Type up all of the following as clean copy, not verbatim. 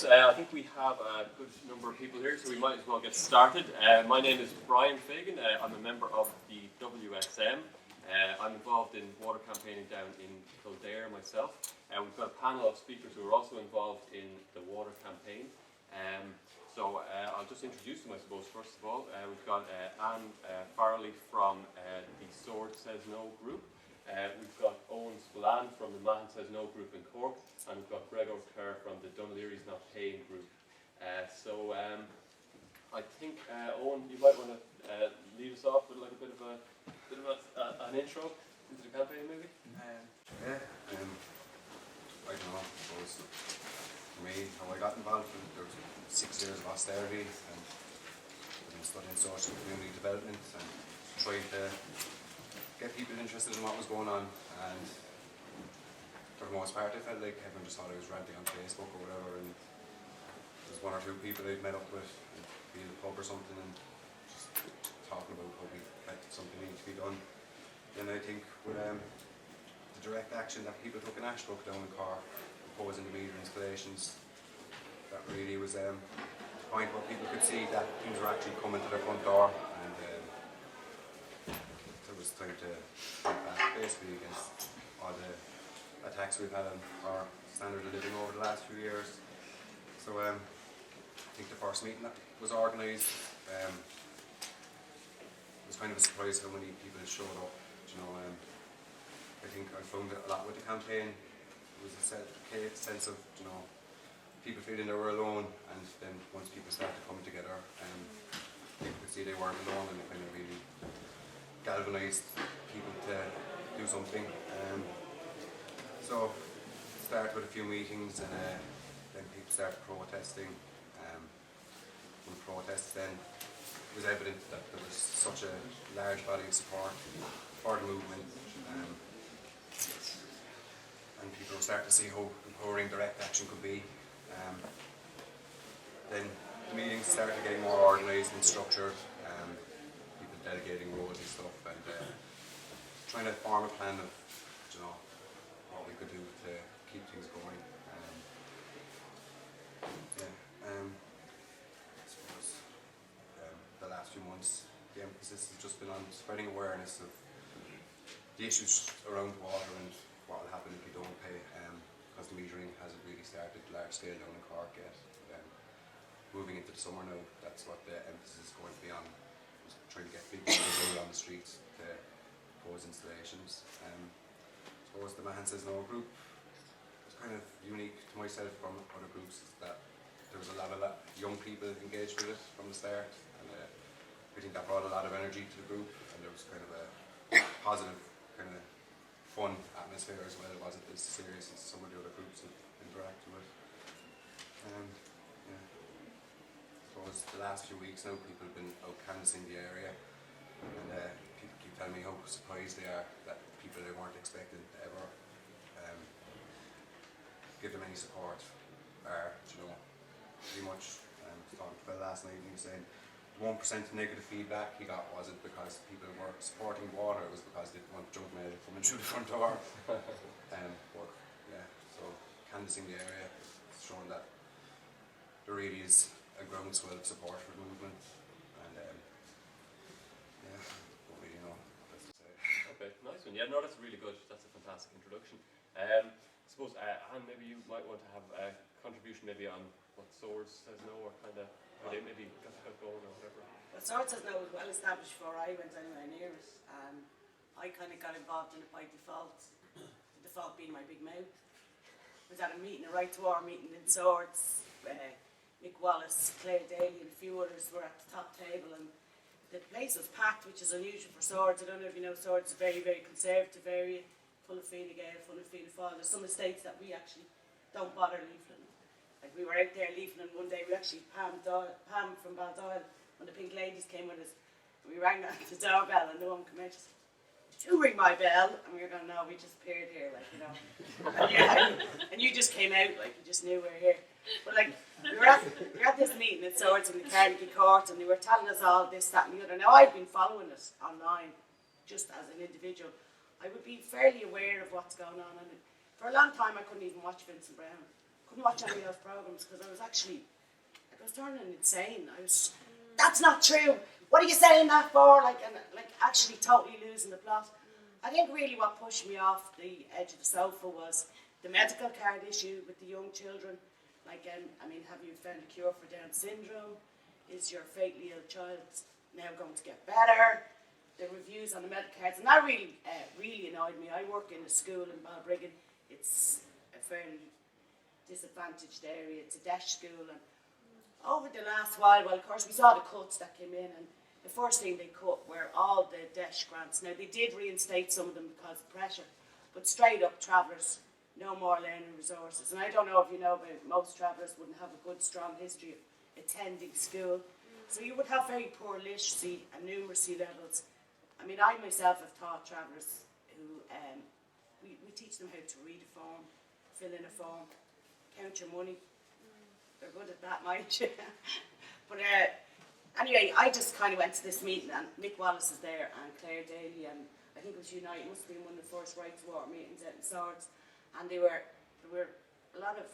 folks. I think we have a good number of people here, so we might as well get started. My name is Brian Fagan. I'm a member of the WSM. I'm involved in water campaigning down in Kildare myself. We've got a panel of speakers who are also involved in the water campaign. So I'll just introduce them, I suppose, first of all. We've got Anne Farley from the Swords Says No group. We've got Owen Spillane from the Mahon Says No group in Cork, and we've got Greg O'Clair from the Dun Laoghaire Not Paying group. So I think Owen, you might want to lead us off with like a bit of an intro into the campaign, maybe. I don't know. I suppose for me, how I got involved, there was 6 years of austerity, and I've been studying social and community development and trying to get people interested in what was going on, and for the most part I felt like everyone just thought I was ranting on Facebook or whatever, and there's one or two people I'd met up with and be in the pub or something and just talking about how we had something needed to be done. Then I think with the direct action that people took in Ashbrook down in Cork, opposing the meter installations, that really was a point where people could see that things were actually coming to their front door, and it was time to fight back basically against all the attacks we've had on our standard of living over the last few years. So I think the first meeting that was organised was kind of a surprise how many people showed up. You know, I think I found it a lot with the campaign. It was a sense of, you know, people feeling they were alone, and then once people started coming together, people could see they weren't alone, and it kind of really galvanised people to do something. So it started with a few meetings, and then people started protesting. When protests, then it was evident that there was such a large body of support for the movement, and people were starting to see how empowering direct action could be. Then the meetings started getting more organised and structured, people delegating roles and stuff, and trying to form a plan of, you know, what we could do to keep things going. I suppose the last few months the emphasis has just been on spreading awareness of the issues around water and what will happen if you don't pay, because the metering hasn't really started large scale down in Cork yet. Moving into the summer now, that's what the emphasis is going to be on, trying to get people on the streets to oppose installations. I suppose the Mahon Says No group was kind of unique to myself from other groups, is that there was a lot of young people engaged with it from the start, and I think that brought a lot of energy to the group, and there was kind of a positive, kind of fun atmosphere as well. It wasn't as serious as some of the other groups that interacted with. I suppose the last few weeks now people have been out canvassing the area, and people keep telling me how surprised they are that people they weren't expecting to ever give them any support are, you know, pretty much talking to Phil last night, and he was saying 1% of negative feedback he got wasn't because people were supporting water, it was because they didn't want junk mail coming through the front door. But yeah, so canvassing the area has shown that there really is a groundswell of support for the movement, and yeah, don't really know what to say. Okay, nice one. Yeah, no, that's really good. That's a fantastic introduction. I suppose, Anne, maybe you might want to have a contribution maybe on what Swords Says No, or kind of how they maybe got going or whatever. Well, Swords Says No was well established before I went anywhere near it. I kind of got involved in it by default, the default being my big mouth. I was at a meeting, a Right to War meeting in Swords. Mick Wallace, Claire Daly and a few others were at the top table, and the place was packed, which is unusual for Swords. I don't know if you know, Swords is a very, very conservative area, full of Fine Gael, full of Fianna Fáil. There's some estates that we actually don't bother leafleting. Like we were out there leafleting one day, we actually Pam from Baldoyle, when the Pink Ladies came with us, we rang the doorbell and no one came out. She said, "Did you ring my bell?" And we were going, "No, we just appeared here, like, you know." And you just came out, like, you just knew we were here. But like, we were at this meeting at Swords in the Carnegie Court, and they were telling us all this, that and the other. Now, I've been following it online, just as an individual. I would be fairly aware of what's going on. And for a long time, I couldn't even watch Vincent Brown. couldn't watch any of those programs because I was turning insane. That's not true. What are you saying that for? And actually totally losing the plot. I think really what pushed me off the edge of the sofa was the medical card issue with the young children. Have you found a cure for Down syndrome? Is your fatally ill child now going to get better? The reviews on the medical cards, and that really annoyed me. I work in a school in Balbriggan. It's a fairly disadvantaged area. It's a DESH school, and over the last while, of course, we saw the cuts that came in, and the first thing they cut were all the DESH grants. Now, they did reinstate some of them because of pressure, but straight up, travellers, no more learning resources. And I don't know if you know, but most travellers wouldn't have a good, strong history of attending school. So you would have very poor literacy and numeracy levels. I myself have taught travellers who, we teach them how to read a form, fill in a form, count your money. They're good at that, mind you. But anyway, I just kind of went to this meeting, and Mick Wallace is there, and Claire Daly, and I think it was Unite. It must have been one of the first Right to Water meetings out in Swords. And there were a lot of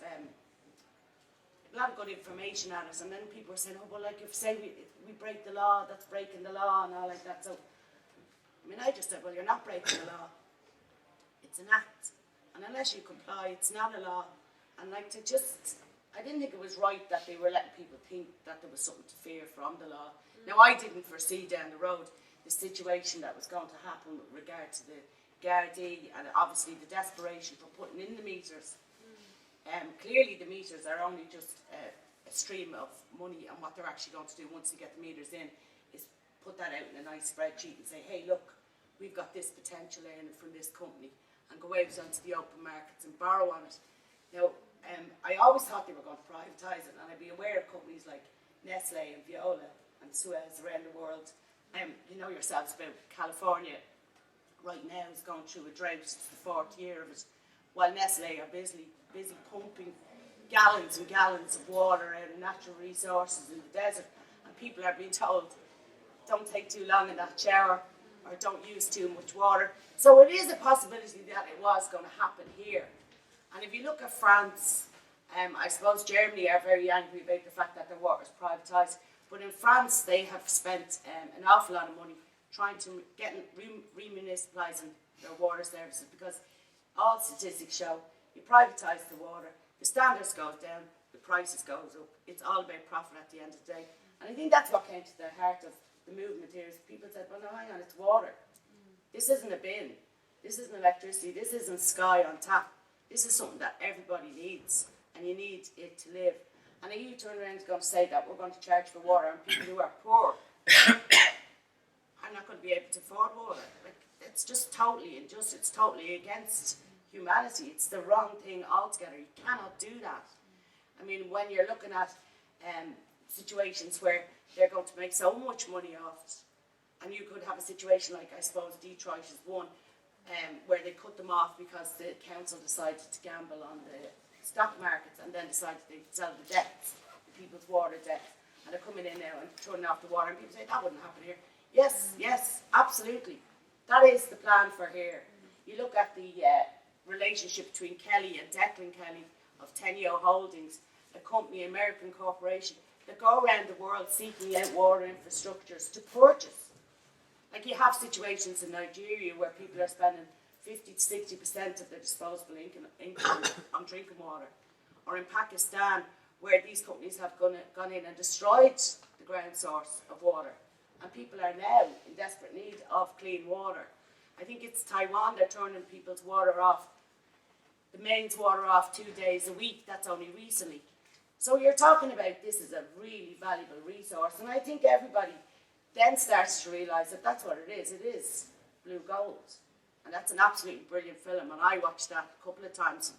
good information at us. And then people were saying, if say we break the law, that's breaking the law and all like that. So, I just said, well, you're not breaking the law. It's an act. And unless you comply, it's not a law. And I didn't think it was right that they were letting people think that there was something to fear from the law. Now, I didn't foresee down the road the situation that was going to happen with regard to the Gardaí and obviously the desperation for putting in the meters. Clearly, the meters are only just a stream of money, and what they're actually going to do once they get the meters in is put that out in a nice spreadsheet and say, hey, look, we've got this potential earning from this company, and go out onto the open markets and borrow on it. Now, I always thought they were going to privatise it, and I'd be aware of companies like Nestle and Viola and Suez around the world. You know yourselves about California right now is going through a drought. It's the fourth year of it, while Nestle are busy pumping gallons and gallons of water out of natural resources in the desert, and people are being told, don't take too long in that shower, or don't use too much water. So it is a possibility that it was going to happen here. And if you look at France, I suppose Germany are very angry about the fact that their water is privatised. But in France, they have spent an awful lot of money trying to remunicipalising their water services, because all statistics show you privatise the water, the standards goes down, the prices goes up. It's all about profit at the end of the day. And I think that's what came to the heart of the movement here, is people said, well, no, hang on, it's water. This isn't a bin. This isn't electricity. This isn't Sky on tap. This is something that everybody needs, and you need it to live. And then you turn around and go and say that we're going to charge for water, and people who are poor are not going to be able to afford water. It's just totally unjust. It's totally against humanity. It's the wrong thing altogether. You cannot do that. When you're looking at situations where they're going to make so much money off it, and you could have a situation like, I suppose, Detroit is one, where they cut them off because the council decided to gamble on the stock markets, and then decided to sell the debts, the people's water debts, and they're coming in now and turning off the water, and people say, that wouldn't happen here. Yes, absolutely. That is the plan for here. You look at the relationship between Kelly and Declan Kelly of Tenio Holdings, a company, American corporation, that go around the world seeking out water infrastructures to purchase. Like, you have situations in Nigeria where people are spending 50 to 60% of their disposable income on drinking water. Or in Pakistan, where these companies have gone in and destroyed the ground source of water. And people are now in desperate need of clean water. I think it's Taiwan, they're turning people's water off, the mains water off 2 days a week. That's only recently. So you're talking about this is a really valuable resource. And I think everybody then starts to realise that that's what it is. It is blue gold. And that's an absolutely brilliant film. And I watched that a couple of times.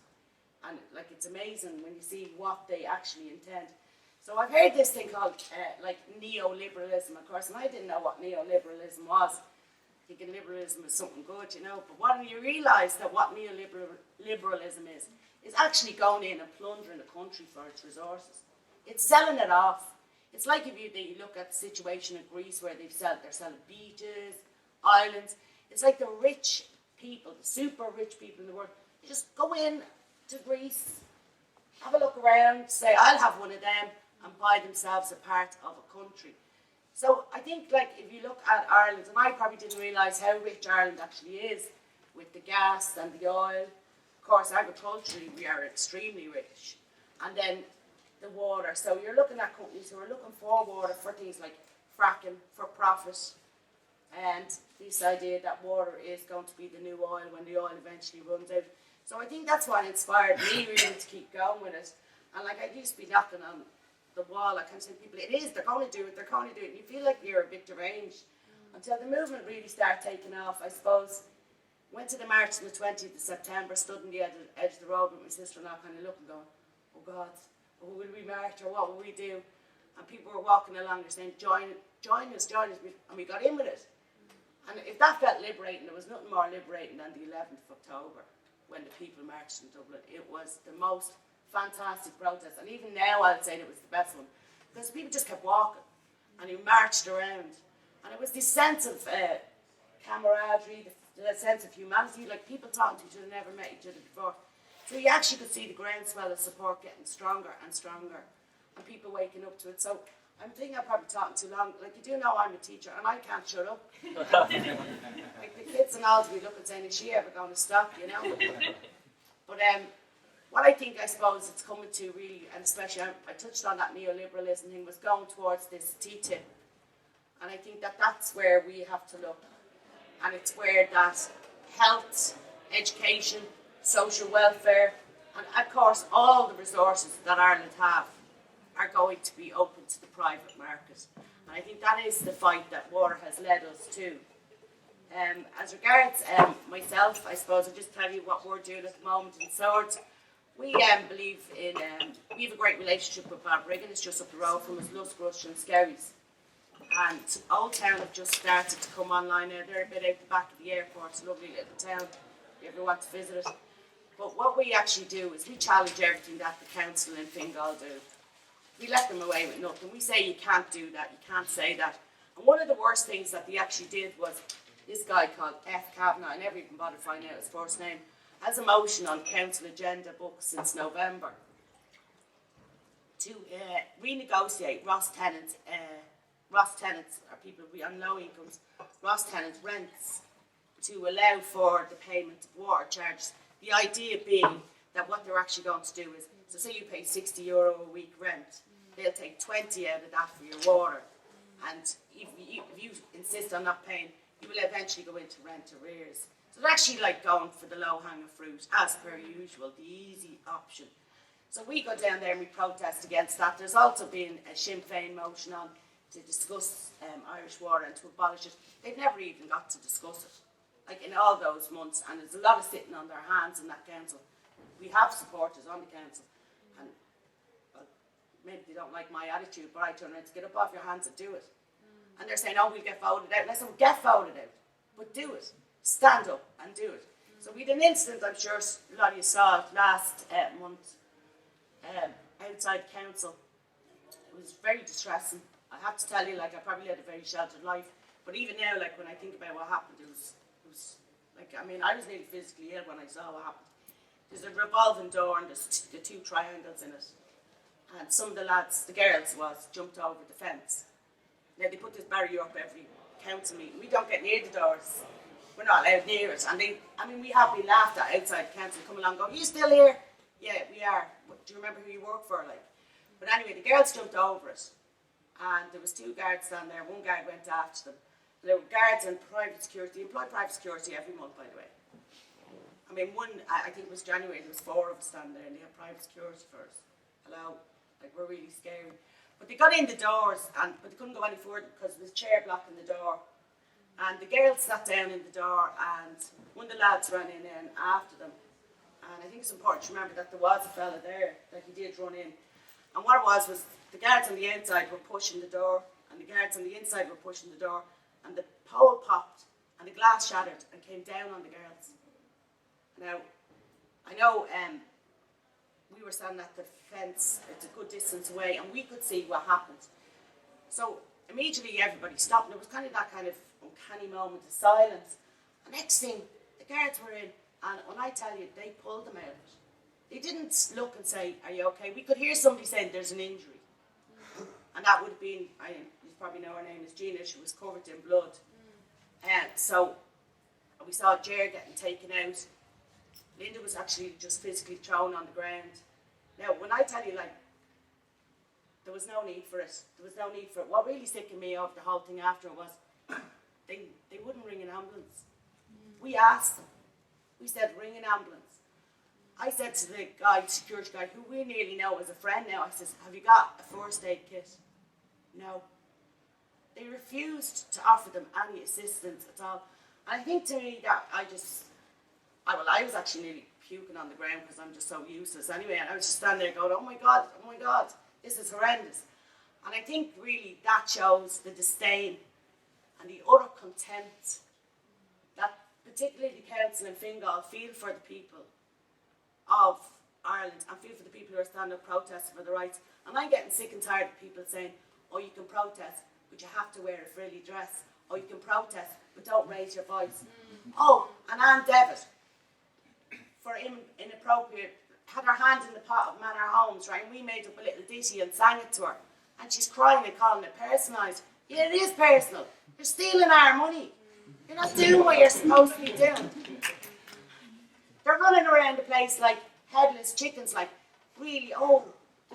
And it's amazing when you see what they actually intend. So I've heard this thing called neoliberalism, of course, and I didn't know what neoliberalism was. Thinking liberalism is something good, But when you realise that what neoliberalism is actually going in and plundering the country for its resources. It's selling it off. It's like if you look at the situation in Greece where they're selling beaches, islands. It's like the rich people, the super rich people in the world, they just go in to Greece, have a look around, say, I'll have one of them, and buy themselves a part of a country. So I think, like, if you look at Ireland, and I probably didn't realise how rich Ireland actually is with the gas and the oil. Of course, agriculturally, we are extremely rich. And then the water. So you're looking at companies who are looking for water for things like fracking, for profit, and this idea that water is going to be the new oil when the oil eventually runs out. So I think that's what inspired me really to keep going with it. And like, I used to be knocking on the wall, I kind of say to people, they're going to do it. And you feel like you're a bit deranged until the movement really started taking off, I suppose. Went to the march on the 20th of September, stood on the edge of the road with my sister-in-law, kind of looking, going, oh God, will we march or what will we do? And people were walking along, they're saying, join us, and we got in with it. And if that felt liberating, there was nothing more liberating than the 11th of October, when the people marched in Dublin. It was the most fantastic protest, and even now I'd say it was the best one, because people just kept walking, and you marched around, and it was this sense of camaraderie, the sense of humanity, like people talking to each other, never met each other before. So you actually could see the groundswell of support getting stronger and stronger, and people waking up to it. So I'm thinking I'm probably talking too long. Like, you do know I'm a teacher, and I can't shut up. Like, the kids and all to be looking saying, is she ever going to stop, you know? But what I think, I suppose, it's coming to really, and especially I touched on that neoliberalism thing, was going towards this TTIP. And I think that that's where we have to look. And it's where that health, education, social welfare, and of course all the resources that Ireland have are going to be open to the private market. And I think that is the fight that water has led us to. As regards myself, I suppose I'll just tell you what we're doing at the moment in Swords. We believe in, we have a great relationship with Balbriggan. It's just up the road from us, Luscrush and Skerries. And Old Town have just started to come online now. They're a bit out the back of the airport. It's a lovely little town, if you ever want to visit it. But what we actually do is we challenge everything that the council in Fingal do. We let them away with nothing. We say you can't do that, you can't say that. And one of the worst things that they actually did was this guy called F. Kavanagh, I never even bothered finding out his first name, has a motion on council agenda books since November to renegotiate Ross tenants are people on low incomes, Ross tenants' rents, to allow for the payment of water charges. The idea being that what they're actually going to do is, so say you pay €60 a week rent, they'll take 20 out of that for your water. And if you insist on not paying, you will eventually go into rent arrears. So they're actually like going for the low-hanging fruit, as per usual, the easy option. So we go down there and we protest against that. There's also been a Sinn Féin motion on to discuss Irish water and to abolish it. They've never even got to discuss it, like in all those months, and there's a lot of sitting on their hands in that council. We have supporters on the council, and well, maybe they don't like my attitude, but I turn around to get up off your hands and do it. And they're saying, oh, we'll get voted out. And I said, well, get voted out, but do it. Stand up and do it. So we had an incident, I'm sure a lot of you saw it last month, outside council. It was very distressing. I have to tell you, like, I probably had a very sheltered life, but even now, like, when I think about what happened, it was like, I mean, I was nearly physically ill when I saw what happened. There's a revolving door and there's the two triangles in it, and some of the lads, the girls jumped over the fence. Now, they put this barrier up every council meeting. We don't get near the doors. We're not allowed near it. And we have been laughed at outside council, come along going, are you still here? Yeah, we are. Do you remember who you work for? Like, but anyway, the girls jumped over it. And there was two guards down there. One guard went after them. And there were guards and private security. They employ private security every month, by the way. I mean, I think it was January, there was 4 of us down there, and they had private security for us. Hello? Like, we're really scary. But they got in the doors, but they couldn't go any further because there was a chair blocking the door. And the girls sat down in the door, and one of the lads ran in and after them. And I think it's important to remember that there was a fella there, that he did run in. And what it was the guards on the outside were pushing the door, and the guards on the inside were pushing the door, and the pole popped, and the glass shattered and came down on the girls. Now, I know we were standing at the fence, it's a good distance away, and we could see what happened. So immediately everybody stopped, and it was kind of that kind of uncanny moment of silence. The next thing, the guards were in, and when I tell you, they pulled them out. They didn't look and say, "Are you okay?" We could hear somebody saying there's an injury, and that would have been, you probably know her name is Gina. She was covered in blood, and so we saw Jer getting taken out. Linda was actually just physically thrown on the ground. Now, when I tell you, like, there was no need for it. There was no need for it. What really sickened me of the whole thing after was they wouldn't ring an ambulance. We asked them. We said, ring an ambulance. I said to the guy, security guy, who we nearly know as a friend now, I says, have you got a first aid kit? No. They refused to offer them any assistance at all. And I think to me that I was actually nearly puking on the ground because I'm just so useless anyway. And I was just standing there going, oh my God, this is horrendous. And I think really that shows the disdain and the utter contempt that particularly the council in Fingal feel for the people of Ireland and feel for the people who are standing up protesting for the rights. And I'm getting sick and tired of people saying, oh, you can protest, but you have to wear a frilly dress. Or you can protest, but don't raise your voice. Oh, and Anne Devitt, for inappropriate, had her hand in the pot of Manor Homes, right? And we made up a little ditty and sang it to her. And she's crying and calling it personalised. Yeah, it is personal. You're stealing our money. You're not doing what you're supposed to be doing. They're running around the place like headless chickens, like really, the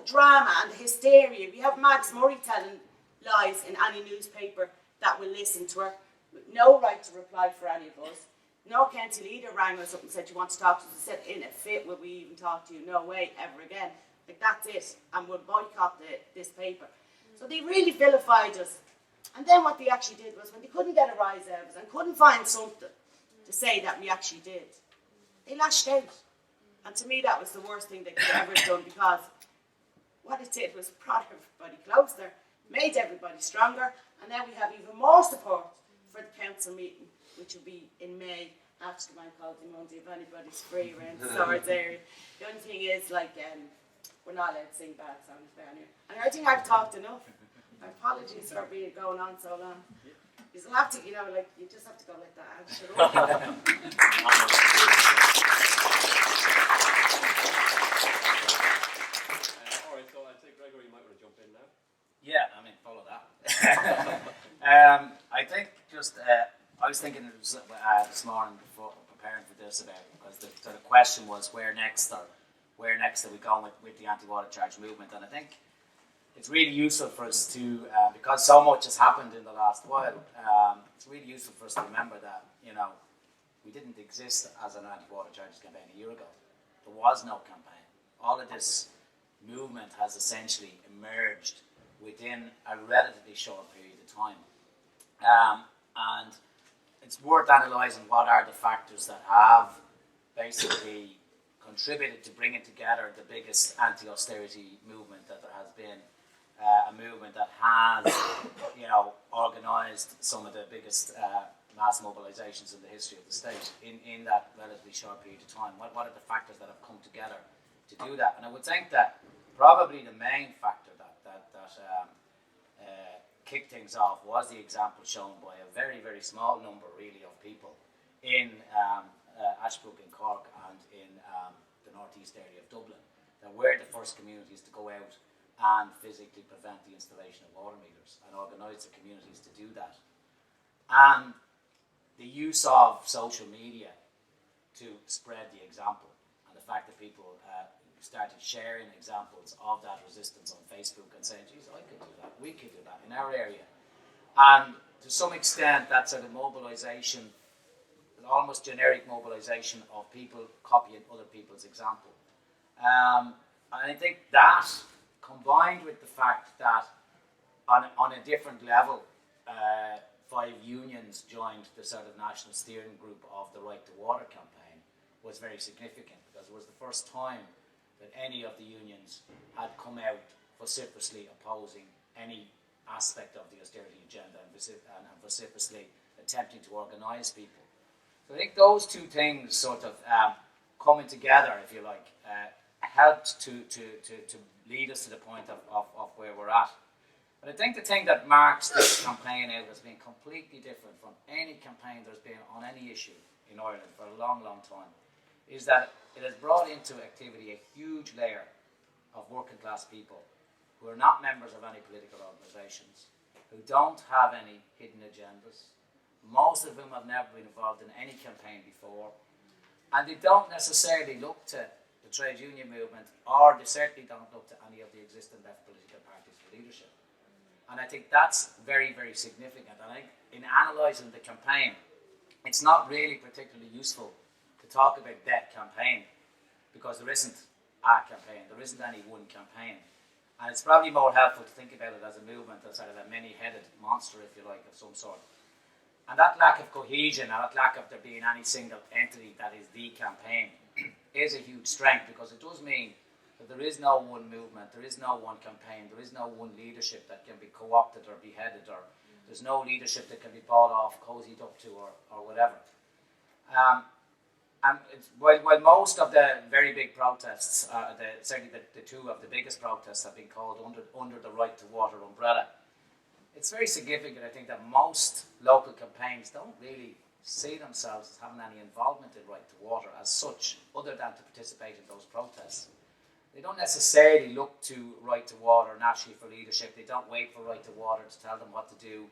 drama and the hysteria. We have Max Murray telling lies in any newspaper that will listen to her, with no right to reply for any of us. No county leader rang us up and said, you want to talk to us? I said, in a fit, will we even talk to you? No way, ever again. Like, that's it. And we'll boycott this paper. So they really vilified us. And then what they actually did was, when they couldn't get a rise out of us and couldn't find something to say that we actually did, they lashed out. And to me, that was the worst thing they could ever have done, because what it did was brought everybody closer, made everybody stronger, and now we have even more support for the council meeting, which will be in May after the bank holiday Monday, if anybody's free around the Swords area. The only thing is, like, we're not allowed to sing bad songs down here. And I think I've talked enough. My apologies for being going on so long. You'll have to, you just have to go like that. All right, so I'd say Gregory, you might want to jump in now. Yeah, follow that. I think I was thinking this morning before preparing for this because the sort of question was where next are we going with the anti-water charge movement, and I think it's really useful for us to, because so much has happened in the last while, it's really useful for us to remember that, we didn't exist as an anti-water charges campaign a year ago. There was no campaign. All of this movement has essentially emerged within a relatively short period of time. And it's worth analysing what are the factors that have basically contributed to bringing together the biggest anti-austerity movement that there has been, a movement that has, organised some of the biggest mass mobilisations in the history of the state in that relatively short period of time. What are the factors that have come together to do that? And I would think that probably the main factor that kicked things off was the example shown by a very, very small number, really, of people in Ashbrook in Cork and in the northeast area of Dublin, that were the first communities to go out and physically prevent the installation of water meters and organise the communities to do that. And the use of social media to spread the example, and the fact that people started sharing examples of that resistance on Facebook and saying, geez, I could do that, we could do that in our area. And to some extent, that sort of mobilisation, an almost generic mobilisation of people copying other people's example. And I think that, combined with the fact that on a different level, 5 unions joined the sort of national steering group of the Right to Water campaign, was very significant, because it was the first time that any of the unions had come out vociferously opposing any aspect of the austerity agenda and vociferously attempting to organise people. So I think those two things sort of coming together, if you like, helped to lead us to the point of where we're at. But I think the thing that marks this campaign out as being completely different from any campaign there's been on any issue in Ireland for a long, long time is that it has brought into activity a huge layer of working class people who are not members of any political organisations, who don't have any hidden agendas, most of whom have never been involved in any campaign before, and they don't necessarily look to the trade union movement, or they certainly don't look to any of the existing left political parties for leadership. And I think that's very, very significant. And I think in analysing the campaign, it's not really particularly useful to talk about that campaign, because there isn't a campaign, there isn't any one campaign. And it's probably more helpful to think about it as a movement, as sort of a many-headed monster, if you like, of some sort. And that lack of cohesion, and that lack of there being any single entity that is the campaign, is a huge strength, because it does mean that there is no one movement, there is no one campaign, there is no one leadership that can be co-opted or beheaded, or there's no leadership that can be bought off, cozied up to, or whatever. And while most of the very big protests, certainly the two of the biggest protests have been called under the Right to Water umbrella, it's very significant, I think, that most local campaigns don't really see themselves as having any involvement in Right to Water as such, other than to participate in those protests. They don't necessarily look to Right to Water nationally for leadership. They don't wait for Right to Water to tell them what to do.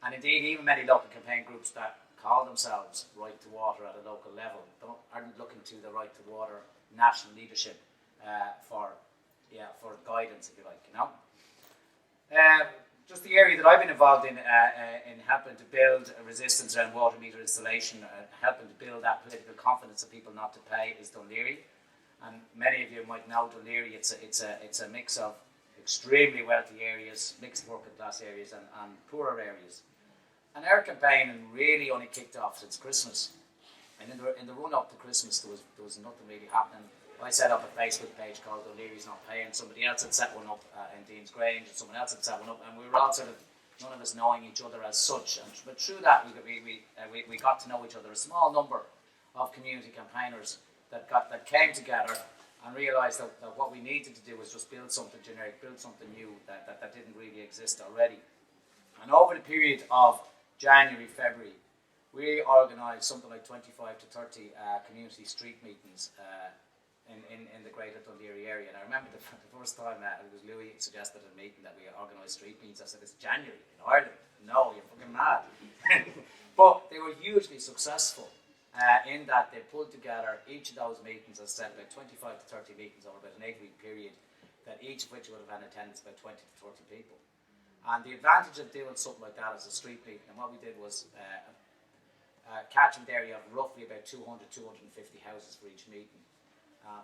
And indeed, even many local campaign groups that call themselves Right to Water at a local level aren't looking to the Right to Water national leadership for guidance, if you like, you know. Just the area that I've been involved in helping to build a resistance around water meter installation, helping to build that political confidence of people not to pay, is Dun Laoghaire. And many of you might know Dun Laoghaire. It's a mix of extremely wealthy areas, mixed working class areas, and poorer areas. And our campaign really only kicked off since Christmas. And in the run up to Christmas, there was nothing really happening. I set up a Facebook page called Dun Laoghaire's Not Paying. Somebody else had set one up in Dean's Grange, and someone else had set one up, and we were all sort of, none of us knowing each other as such. But through that, we got to know each other. A small number of community campaigners that came together and realised that what we needed to do was just build something generic, build something new that didn't really exist already. And over the period of January, February, we organised something like 25 to 30 community street meetings in the greater Dun Laoghaire area. And I remember the first time it was Louis suggested at a meeting that we organised street meetings. I said, it's January in Ireland. No, you're fucking mad. But they were hugely successful in that they pulled together each of those meetings, as I said, about 25 to 30 meetings over about an 8-week period, that each of which would have had attendance about 20 to 30 people. And the advantage of doing something like that as a street meeting, and what we did was a catchment area of roughly about 200, 250 houses for each meeting.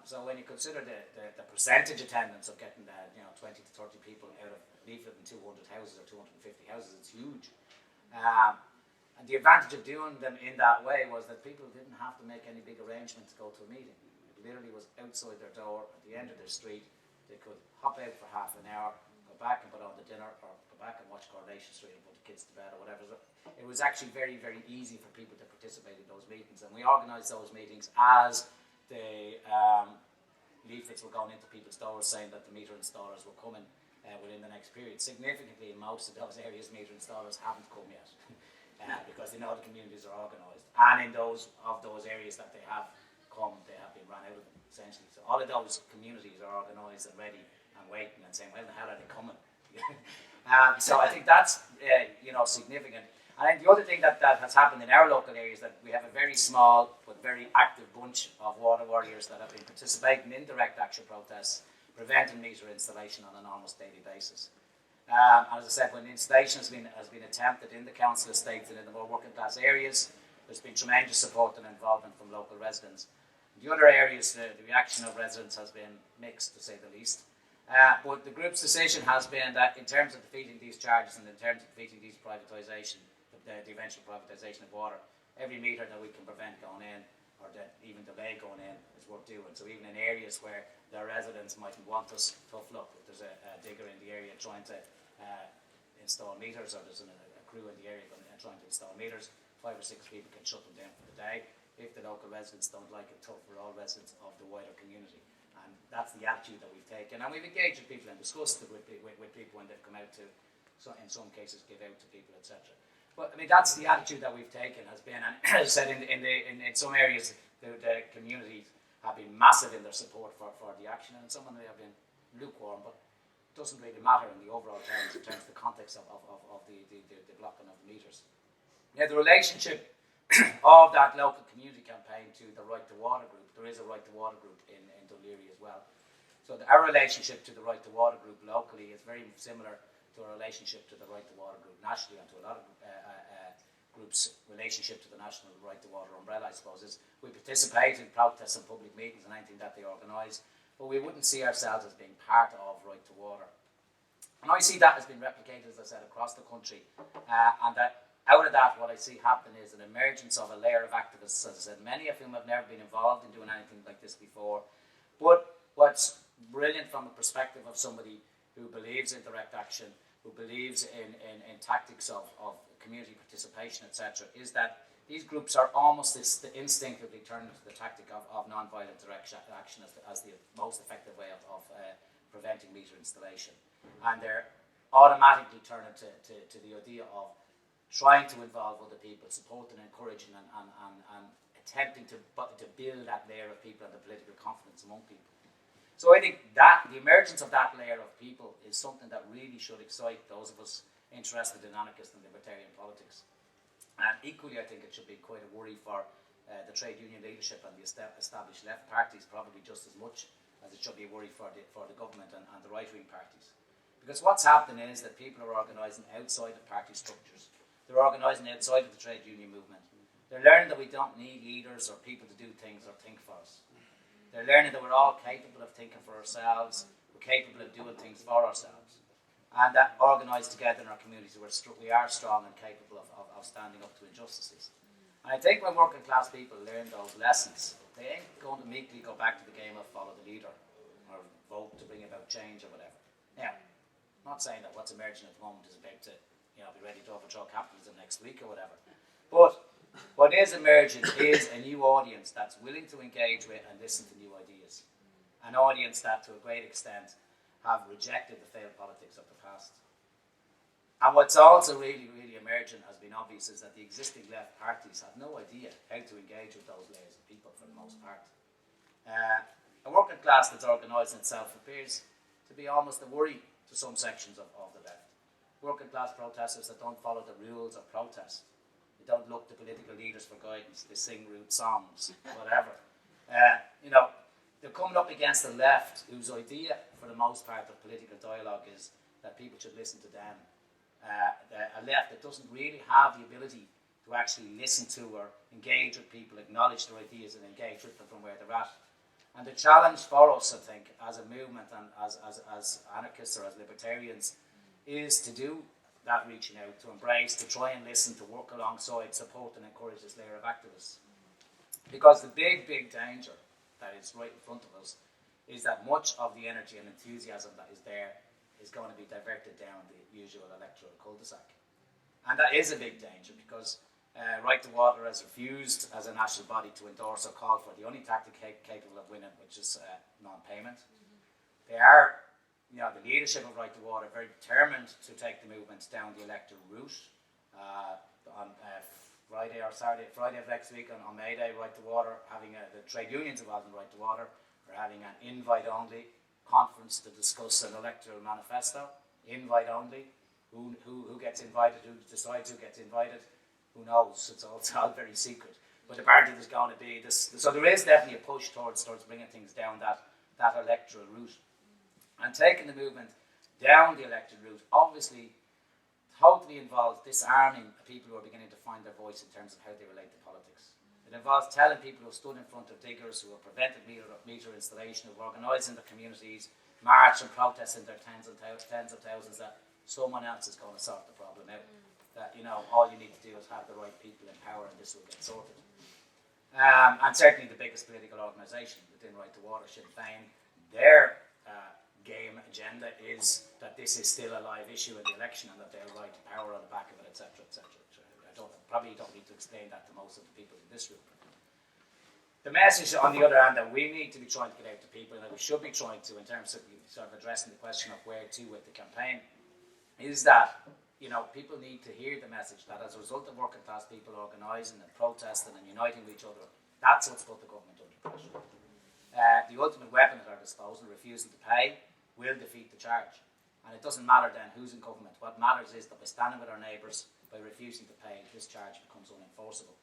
So when you consider the percentage attendance of getting 20 to 30 people out of leaflet in 200 houses or 250 houses, it's huge. And the advantage of doing them in that way was that people didn't have to make any big arrangement to go to a meeting. It literally was outside their door at the end of their street. They could hop out for half an hour, go back and put on the dinner, or go back and watch Coronation Street and put the kids to bed or whatever. It was actually very, very easy for people to participate in those meetings. And we organised those meetings as the leaflets were going into people's doors saying that the meter installers were coming within the next period. Significantly, in most of those areas, meter installers haven't come yet because they know the communities are organised. And in those areas that they have come, they have been run out of them, essentially. So all of those communities are organised and ready and waiting and saying, well, the hell are they coming? So I think that's significant. And then the other thing that has happened in our local area is that we have a very small but very active bunch of water warriors that have been participating in direct action protests, preventing meter installation on an almost daily basis. As I said, when the installation has been attempted in the council estates and in the more working class areas, there's been tremendous support and involvement from local residents. In the other areas, the reaction of residents has been mixed, to say the least. But the group's decision has been that in terms of defeating these charges and in terms of defeating these privatisation, the eventual privatisation of water, every metre that we can prevent going in, or that even delay going in, is worth doing. So even in areas where their residents mightn't want us, tough luck, if there's a digger in the area trying to install meters, or there's a crew in the area trying to install meters, 5 or 6 people can shut them down for the day. If the local residents don't like it, tough for all residents of the wider community. And that's the attitude that we've taken. And we've engaged with people and discussed it with people when they've come out to, so in some cases, give out to people, etc. But I mean, that's the attitude that we've taken, has been, and as I said, in some areas the communities have been massive in their support for the action, and some of them have been lukewarm, but it doesn't really matter in the overall terms, in terms of the context of the blocking of the meters. Now, the relationship of that local community campaign to the Right to Water group, there is a Right to Water group in Dun Laoghaire as well. So our relationship to the Right to Water group locally is very similar to our relationship to the Right to Water group nationally, and to a lot of groups' relationship to the national Right to Water umbrella, I suppose, is we participate in protests and public meetings and anything that they organise, but we wouldn't see ourselves as being part of Right to Water. And I see that as being replicated, as I said, across the country, and that out of that, what I see happen is an emergence of a layer of activists, as I said, many of whom have never been involved in doing anything like this before. But what's brilliant from the perspective of somebody who believes in direct action, who believes in tactics of community participation, etc., is that these groups are almost instinctively turning to the tactic of non-violent direct action as the most effective way of preventing meter installation. And they're automatically turning to the idea of trying to involve other people, supporting, encouraging, and attempting to build that layer of people and the political confidence among people. So I think that the emergence of that layer of people is something that really should excite those of us interested in anarchist and libertarian politics. And equally, I think it should be quite a worry for the trade union leadership and the established left parties, probably just as much as it should be a worry for the government and the right-wing parties. Because what's happening is that people are organising outside of party structures. They're organising outside of the trade union movement. They're learning that we don't need leaders or people to do things or think for us. They're learning that we're all capable of thinking for ourselves, we're capable of doing things for ourselves, and that organised together in our communities, we are strong and capable of standing up to injustices. And I think when working class people learn those lessons, they ain't going to immediately go back to the game of follow the leader or vote to bring about change or whatever. Now, I'm not saying that what's emerging at the moment is about to be ready to overthrow capitalism next week or whatever. But what is emerging is a new audience that's willing to engage with and listen to new ideas. An audience that, to a great extent, have rejected the failed politics of the past. And what's also really, really emerging, has been obvious, is that the existing left parties have no idea how to engage with those layers of people for the most part. A working class that's organising itself appears to be almost a worry to some sections of the left. Working class protesters that don't follow the rules of protest. They don't look to political leaders for guidance. They sing rude songs, whatever. They're coming up against the left, whose idea, for the most part, of political dialogue is that people should listen to them. A left that doesn't really have the ability to actually listen to or engage with people, acknowledge their ideas and engage with them from where they're at. And the challenge for us, I think, as a movement and as anarchists or as libertarians, is to do that reaching out, to embrace, to try and listen, to work alongside, support and encourage this layer of activists. Because the big, big danger that is right in front of us is that much of the energy and enthusiasm that is there is going to be diverted down the usual electoral cul-de-sac. And that is a big danger because Right to Water has refused as a national body to endorse or call for the only tactic capable of winning, which is non-payment. They are, the leadership of Right to Water are very determined to take the movement down the electoral route. On Friday of next week, on May Day, Right to Water, having the trade unions involved in Right to Water, are having an invite-only conference to discuss an electoral manifesto. Invite-only. Who gets invited? Who decides who gets invited? Who knows? It's all very secret. But apparently there's going to be this. So there is definitely a push towards bringing things down that electoral route. And taking the movement down the electoral route obviously totally involves disarming people who are beginning to find their voice in terms of how they relate to politics. It involves telling people who stood in front of diggers, who have prevented meter installation, who have organised in their communities, march and protest in their tens of thousands, that someone else is going to sort the problem out. That, all you need to do is have the right people in power and this will get sorted. And certainly the biggest political organisation within Right to Water, Sinn Féin, their game agenda is that this is still a live issue in the election and that they'll ride to power on the back of it, etc., etc. Probably don't need to explain that to most of the people in this room. The message, on the other hand, that we need to be trying to get out to people, and that we should be trying to, in terms of sort of addressing the question of where to with the campaign, is that people need to hear the message that as a result of working class people organising and protesting and uniting with each other, That's what's put the government under pressure. The ultimate weapon at our disposal, refusing to pay, will defeat the charge. And it doesn't matter then who's in government. What matters is that by standing with our neighbours, by refusing to pay, this charge becomes unenforceable.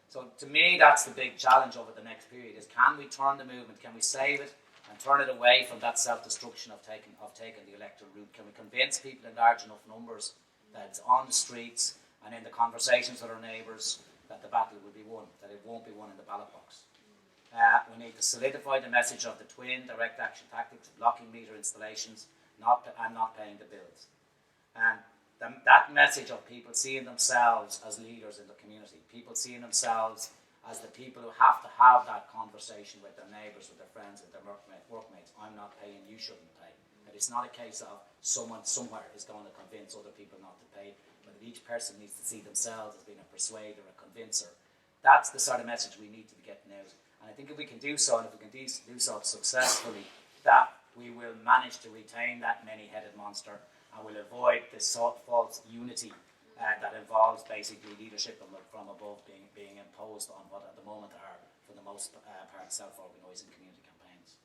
So to me, that's the big challenge over the next period, is can we turn the movement, can we save it and turn it away from that self-destruction of taking the electoral route? Can we convince people in large enough numbers that it's on the streets and in the conversations with our neighbours that the battle will be won, that it won't be won in the ballot box? We need to solidify the message of the twin direct action tactics, blocking meter installations, not paying the bills. And that message of people seeing themselves as leaders in the community, people seeing themselves as the people who have to have that conversation with their neighbours, with their friends, with their workmates. I'm not paying, you shouldn't pay. And it's not a case of someone somewhere is going to convince other people not to pay, but that each person needs to see themselves as being a persuader, a convincer. That's the sort of message we need to be getting out. And I think if we can do so, and if we can do so successfully, that we will manage to retain that many-headed monster, and we'll avoid this false unity that involves basically leadership from above being imposed on what at the moment are, for the most part, self-organising community campaigns.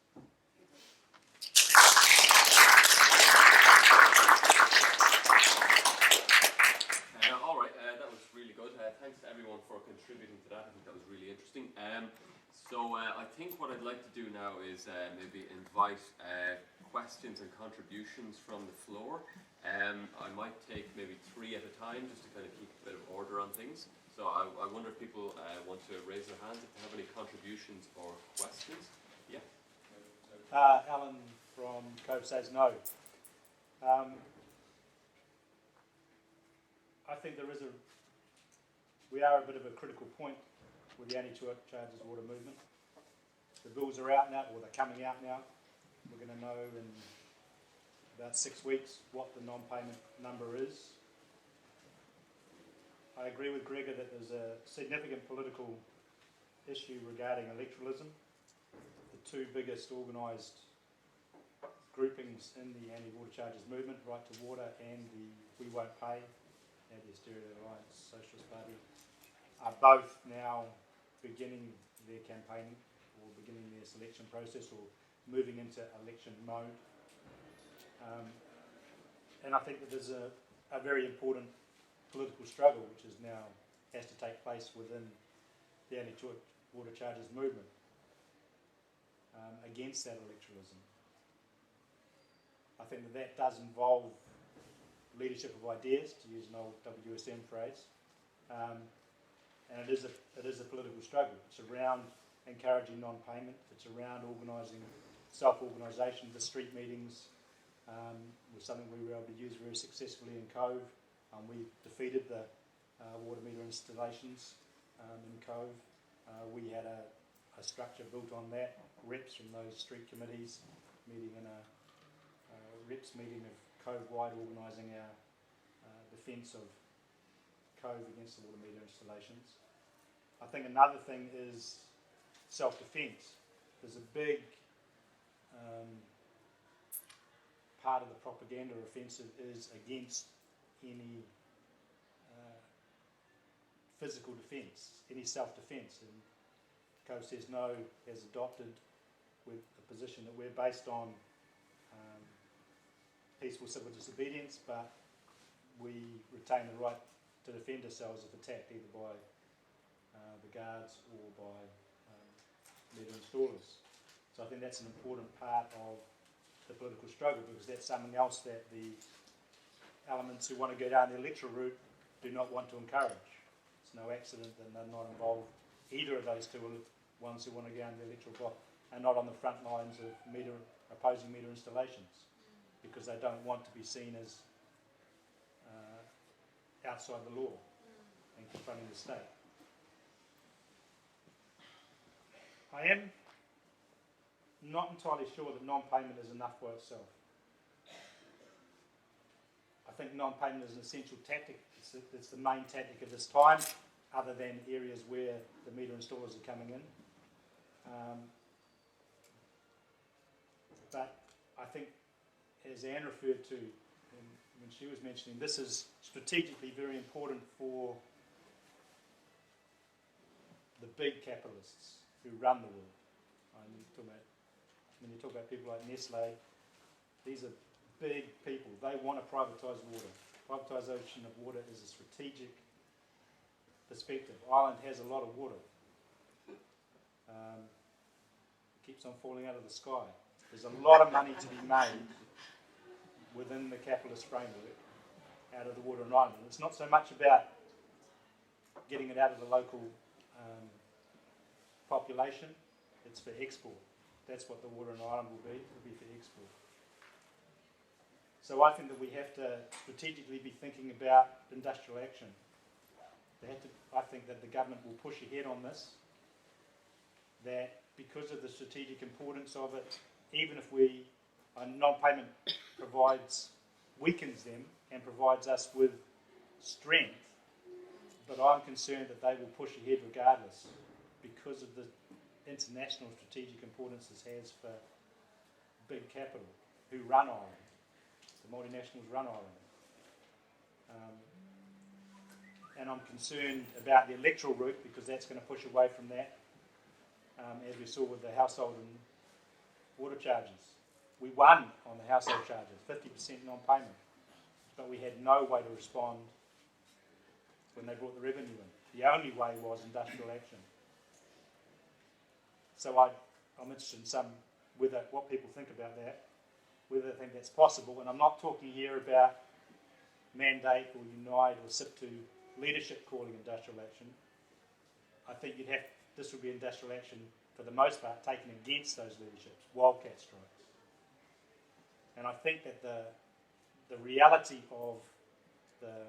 All right, that was really good. Thanks to everyone for contributing to that. I think that was really interesting. So I think what I'd like to do now is maybe invite questions and contributions from the floor. I might take maybe 3 at a time just to kind of keep a bit of order on things. So I wonder if people want to raise their hands if they have any contributions or questions. Yeah. Alan from Cove says no. I think we are a bit of a critical point with the anti-charges water movement. The bills are out now, or they're coming out now. We're going to know in about 6 weeks what the non-payment number is. I agree with Gregor that there's a significant political issue regarding electoralism. The 2 biggest organised groupings in the anti-water charges movement, Right to Water and the We Won't Pay, and the Austerity Alliance Socialist Party, are both now beginning their campaigning or beginning their selection process or moving into election mode. And I think that there's a very important political struggle which is now has to take place within the anti-water charges movement against that electoralism. I think that does involve leadership of ideas, to use an old WSM phrase, and it is a political struggle. It's around encouraging non-payment. It's around organising self-organisation. The street meetings was something we were able to use very successfully in Cove. We defeated the water meter installations in Cove. We had a structure built on that. Reps from those street committees meeting in a reps meeting of Cove-wide, organising our defence of Cove against the water meter installations. I think another thing is self-defence. There's a big part of the propaganda offensive is against any physical defence, any self-defence. And Cove Says No has adopted with a position that we're based on peaceful civil disobedience, but we retain the right to defend ourselves if attacked either by the guards or by meter installers. So I think that's an important part of the political struggle, because that's something else that the elements who want to go down the electoral route do not want to encourage. It's no accident that they're not involved. Either of those 2 ones who want to go down the electoral block are not on the front lines of opposing meter installations, because they don't want to be seen as outside the law and confronting the state. I am not entirely sure that non-payment is enough by itself. I think non-payment is an essential tactic. It's the main tactic of this time, other than areas where the meter installers are coming in. But I think, as Anne referred to when she was mentioning, this is strategically very important for the big capitalists. who run the world. When you talk about people like Nestle, these are big people. They want to privatise water. Privatisation of water is a strategic perspective. Ireland has a lot of water. Keeps on falling out of the sky. There's a lot of money to be made within the capitalist framework out of the water in Ireland. It's not so much about getting it out of the local population, it's for export. That's what the water in Ireland will be. It'll be for export. So I think that we have to strategically be thinking about industrial action. I think that the government will push ahead on this, that because of the strategic importance of it, even if non-payment weakens them and provides us with strength, but I'm concerned that they will push ahead regardless because of the international strategic importance this has for big capital who run Ireland. The multinationals run Ireland. And I'm concerned about the electoral route because that's going to push away from that, as we saw with the household and water charges. We won on the household charges, 50% non-payment, but we had no way to respond when they brought the revenue in. The only way was industrial action. So I'm interested in what people think about that, whether they think that's possible. And I'm not talking here about mandate or unite or SIP to leadership calling industrial action. I think this would be industrial action for the most part taken against those leaderships, wildcat strikes. And I think that the reality of the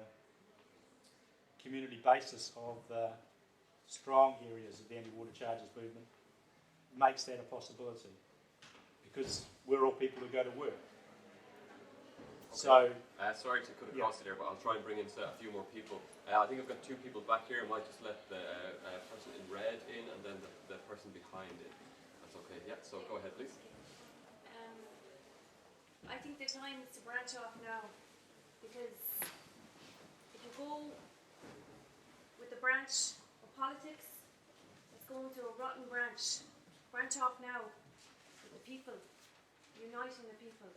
community basis of the strong areas of the anti-water charges movement makes that a possibility because we're all people who go to work. Okay. So, sorry to cut across it there, but I'll try and bring in a few more people. I think I've got two people back here. I might just let the person in red in and then the person behind it. That's okay. Yeah, so go ahead, please. I think the time is to branch off now because if you go with the branch of politics, it's going to a rotten branch. Branch off now with the people, uniting the people.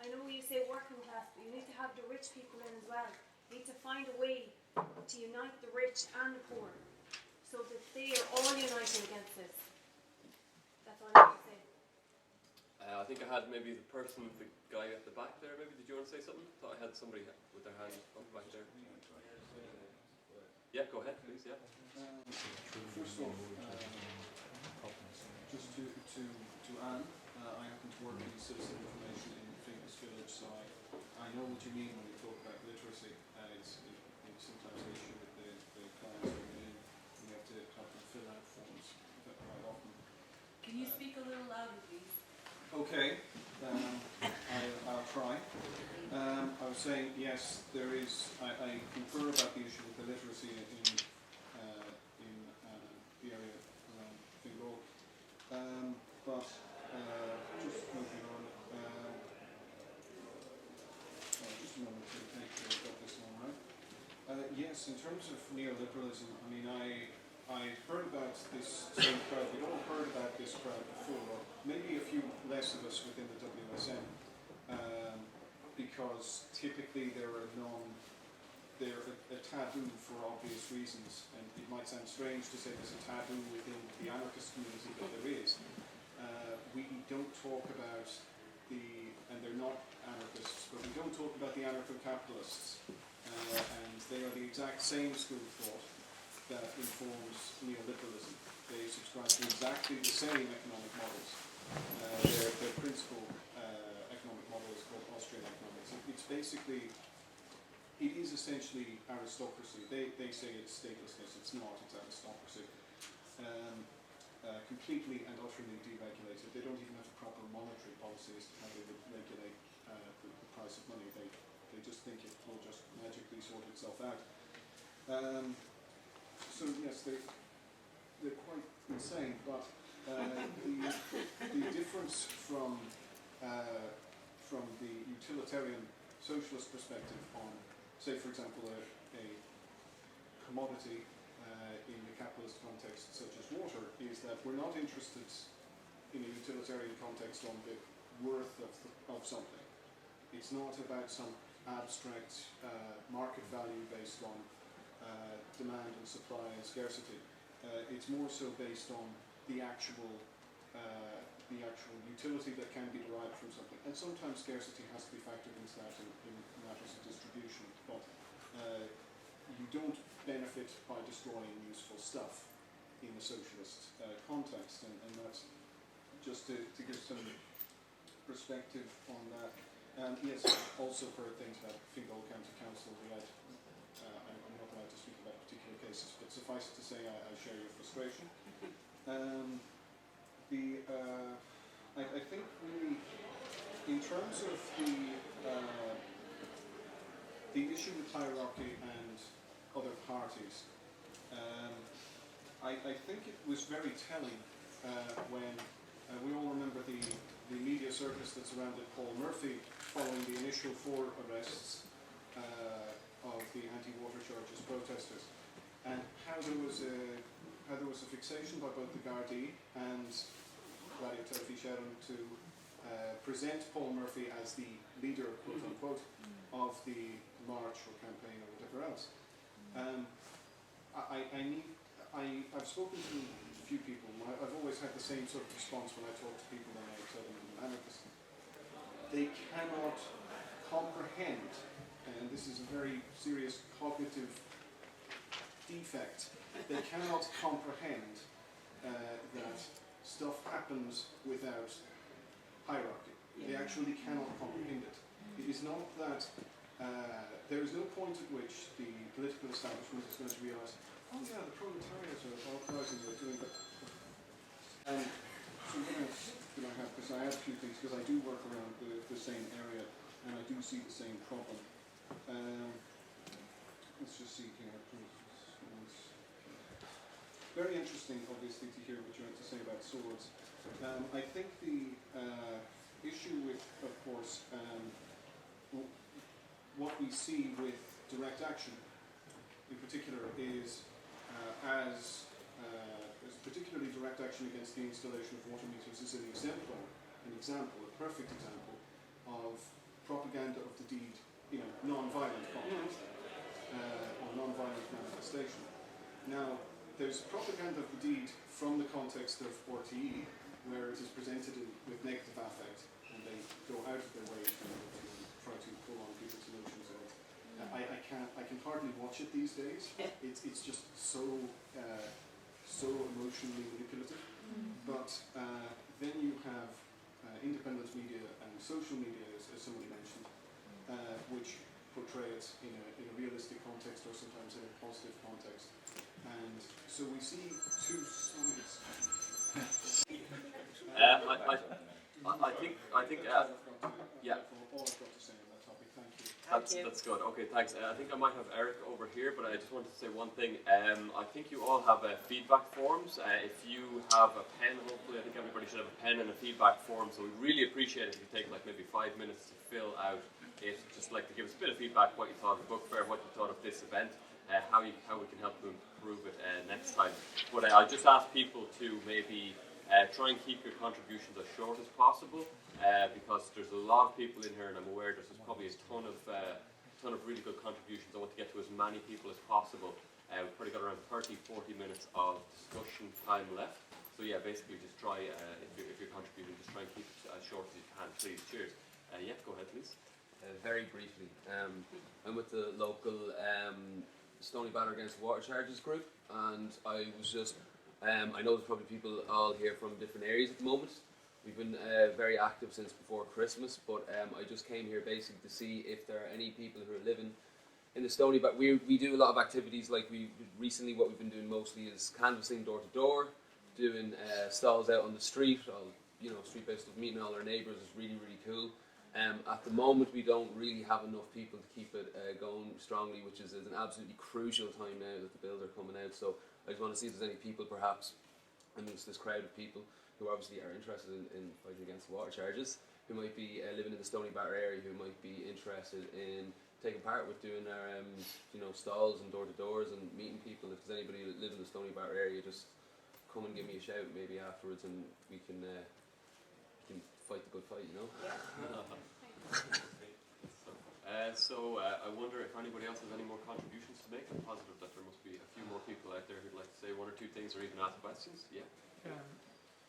I know you say working class, but you need to have the rich people in as well. You need to find a way to unite the rich and the poor so that they are all uniting against this. That's all I have to say. I think I had maybe the guy at the back there, maybe. Did you want to say something? I thought I had somebody with their hand up back there. Yeah, go ahead, please, yeah. First of all, just to Anne, I happen to work in citizen information in Famous Village, so I know what you mean when you talk about literacy. It's sometimes an issue with the clients bringing in. You have to help them fill out forms quite often. Can you speak a little louder, please? Okay, I'll try. I was saying, yes, there is. I concur about the issue with the literacy in the area around Fingal. But just moving on. Just a moment to make sure I've got this one right. Yes, in terms of neoliberalism, I mean, I heard about this same crowd. We'd all heard about this crowd before. Maybe a few less of us within the WSM, because typically they're a taboo for obvious reasons, and it might sound strange to say there's a taboo within the anarchist community, but there is. We don't talk about and they're not anarchists, but we don't talk about the anarcho-capitalists, and they are the exact same school of thought that informs neoliberalism. They subscribe to exactly the same economic models. Their principal economic model is called Austrian economics. It is essentially aristocracy. They say it's statelessness. It's not. It's aristocracy. Completely and utterly deregulated. They don't even have a proper monetary policy as to how they would regulate the price of money. They just think it will just magically sort itself out. So yes, they're quite insane, but the difference from the utilitarian socialist perspective on, say, for example, a commodity in the capitalist context such as water is that we're not interested in a utilitarian context on the worth of something. It's not about some abstract market value based on demand and supply and scarcity. It's more so based on the actual utility that can be derived from something. And sometimes scarcity has to be factored into that in matters of distribution. But you don't benefit by destroying useful stuff in a socialist context. And that's just to give some perspective on that. Yes, I've also heard things about Fingal County Council. I'm not allowed to speak about particular cases, but suffice it to say I share your frustration. I think really, in terms of the issue with hierarchy and other parties, I think it was very telling when we all remember the media circus that surrounded Paul Murphy following the initial 4 arrests of the anti-water charges protesters, and how there was a fixation by both the Gardaí and Claudia Telfi-Sharon to present Paul Murphy as the leader, quote unquote, of the march or campaign or whatever else. I've spoken to a few people. I've always had the same sort of response when I talk to people and I tell them I'm an anarchist. They cannot comprehend, and this is a very serious cognitive defect, they cannot comprehend that stuff happens without hierarchy. They actually cannot comprehend it. It is not that there is no point at which the political establishment is going to realise, oh yeah, the proletariat are organising, they're doing that. So what else do I have? Because I have a few things, because I do work around the same area and I do see the same problem. Let's just see here. Very interesting, obviously, to hear what you had to say about swords. I think the issue with, of course, what we see with direct action, in particular, is as particularly direct action against the installation of water meters is an example, a perfect example of propaganda of the deed in a non-violent context or non-violent manifestation. Now, there's propaganda of the deed from the context of RTE, where it is presented with negative affect, and they go out of their way to try to pull on people's emotions. I can hardly watch it these days. It's just so emotionally manipulative. But then you have independent media and social media, as somebody mentioned, which portray it in a realistic context or sometimes in a positive context. And so we see two sides. I think yeah. All I've got to say on that topic. Thank you. That's good. Okay, thanks. I think I might have Eric over here, but I just wanted to say one thing. I think you all have feedback forms. If you have a pen, hopefully, I think everybody should have a pen and a feedback form. So we'd really appreciate it if you take like maybe 5 minutes to fill out it. Just like to give us a bit of feedback, what you thought of the book fair, what you thought of this event, how we can help to improve it next time. But I'll just ask people to maybe try and keep your contributions as short as possible. Because there's a lot of people in here, and I'm aware there's probably a ton of really good contributions. I want to get to as many people as possible. We've probably got around 30-40 minutes of discussion time left. So yeah, basically just try, if you're contributing, just try and keep it as short as you can, please. Cheers. Yeah, go ahead, please. Very briefly, I'm with the local Stony Batter Against Water Charges group, and I was just, I know there's probably people all here from different areas at the moment. We've been very active since before Christmas, but I just came here basically to see if there are any people who are living in the Stony Batter. We do a lot of activities, like recently what we've been doing mostly is canvassing door to door, doing stalls out on the street, street-based stuff, meeting all our neighbours is really, really cool. At the moment we don't really have enough people to keep it going strongly, which is an absolutely crucial time now that the bills are coming out. So I just want to see if there's any people perhaps amongst this crowd of people who obviously are interested in fighting against water charges, who might be living in the Stony Batter area, who might be interested in taking part with doing our stalls and door to doors and meeting people. If there's anybody that live in the Stony Bar area, just come and give me a shout maybe afterwards, and we can fight the good fight, you know. I wonder if anybody else has any more contributions to make. I'm positive that there must be a few more people out there who'd like to say one or two things or even ask questions. Yeah.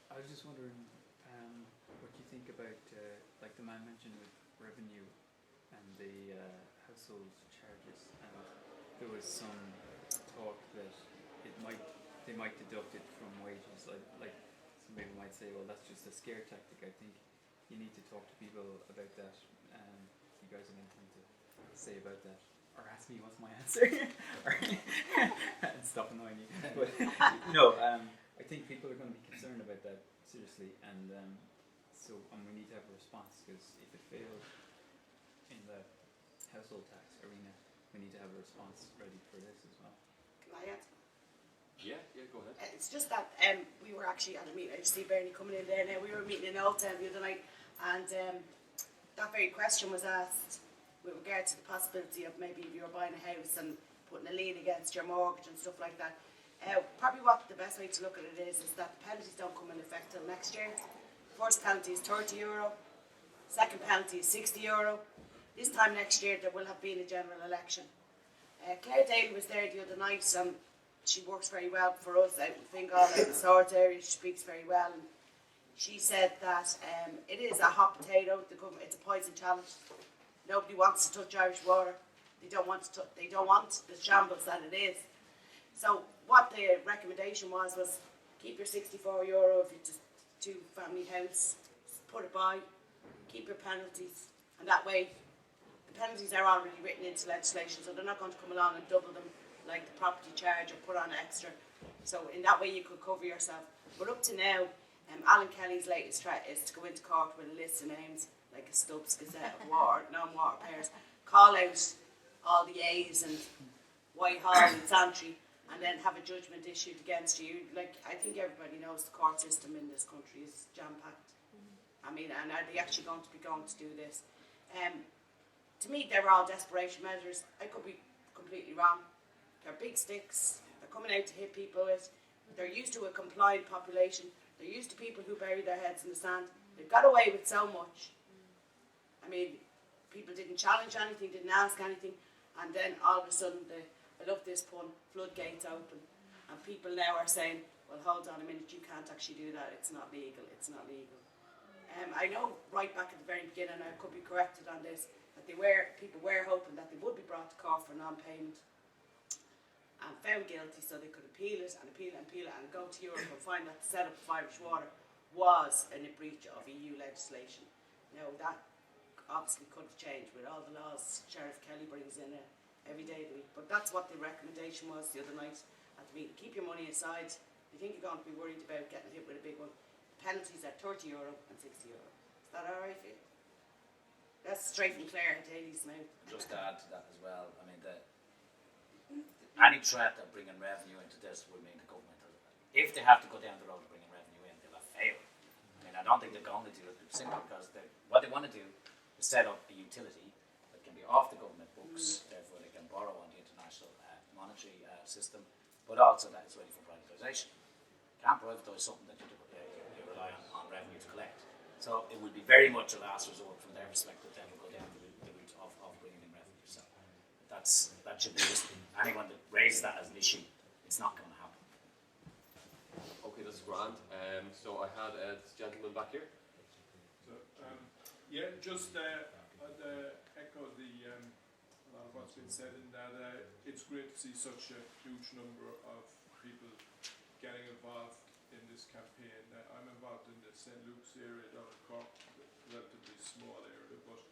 I was just wondering what you think about, like the man mentioned with revenue and the household charges, and there was some talk that they might deduct it from wages. Like some people might say, well, that's just a scare tactic. I think you need to talk to people about that. You guys have anything to say about that? Or ask me what's my answer? And stop annoying you. But I think people are going to be concerned about that seriously, and so we need to have a response, because if it failed in the household tax arena, we need to have a response ready for this as well. Can I answer? Yeah, go ahead. It's just that we were actually at a meeting. I just see Bernie coming in there now. We were meeting in Old Town the other night, and that very question was asked with regard to the possibility of maybe if you were buying a house and putting a lien against your mortgage and stuff like that. Probably what the best way to look at it is that the penalties don't come in effect till next year. First penalty is €30, second penalty is €60. This time next year there will have been a general election. Claire Daly was there the other night, and she works very well for us out in Fingal, out in the Swords area. She speaks very well, and she said that it is a hot potato. It's a poison challenge. Nobody wants to touch Irish water. They don't want the shambles that it is. So what the recommendation was keep your €64 if it's a two-family house, put it by, keep your penalties, and that way the penalties are already written into legislation, so they're not going to come along and double them like the property charge or put on extra. So in that way you could cover yourself. But up to now, Alan Kelly's latest threat is to go into court with a list of names, like a Stubbs Gazette of non-water payers, call out all the A's and Whitehall and Santry, and then have a judgment issued against you. Like, I think everybody knows the court system in this country is jam-packed. I mean, and are they actually going to do this? To me, they're all desperation measures. I could be completely wrong. They're big sticks. They're coming out to hit people with. They're used to a compliant population. They're used to people who bury their heads in the sand. They've got away with so much. I mean, people didn't challenge anything, didn't ask anything, and then all of a sudden, I love this pun, floodgates open, and people now are saying, well, hold on a minute, you can't actually do that, it's not legal. I know right back at the very beginning, I could be corrected on this, that people were hoping that they would be brought to court for non-payment and found guilty, so they could appeal it and go to Europe and find that the setup of Irish water was in a breach of EU legislation. Now that obviously could have changed with all the laws Sheriff Kelly brings in every day of the week, but that's what the recommendation was the other night at the meeting. Keep your money aside. You think you're going to be worried about getting hit with a big one. The penalties are €30 and €60. Is that alright for you? That's straight from Claire Daly's mouth. Just to add to that as well, I mean, any threat of bringing revenue into this would mean the government, if they have to go down the road of bringing revenue in, they'll have failed. I mean, I don't think they're going to do it simply because what they want to do is set up a utility that can be off the government books, therefore they can borrow on the international monetary system, but also that it's ready for privatisation. You can't privatise something that you rely on revenue to collect. So it would be very much a last resort from their perspective to ever go down the route of bringing in revenue. So that should be just anyone that raises that as an issue, it's not going to happen. Okay, that's grand. So I had this gentleman back here. So, just I'd echo a lot of what's been said in that it's great to see such a huge number of people getting involved in this campaign. I'm involved in the St. Luke's area down in Cork, a relatively small area, but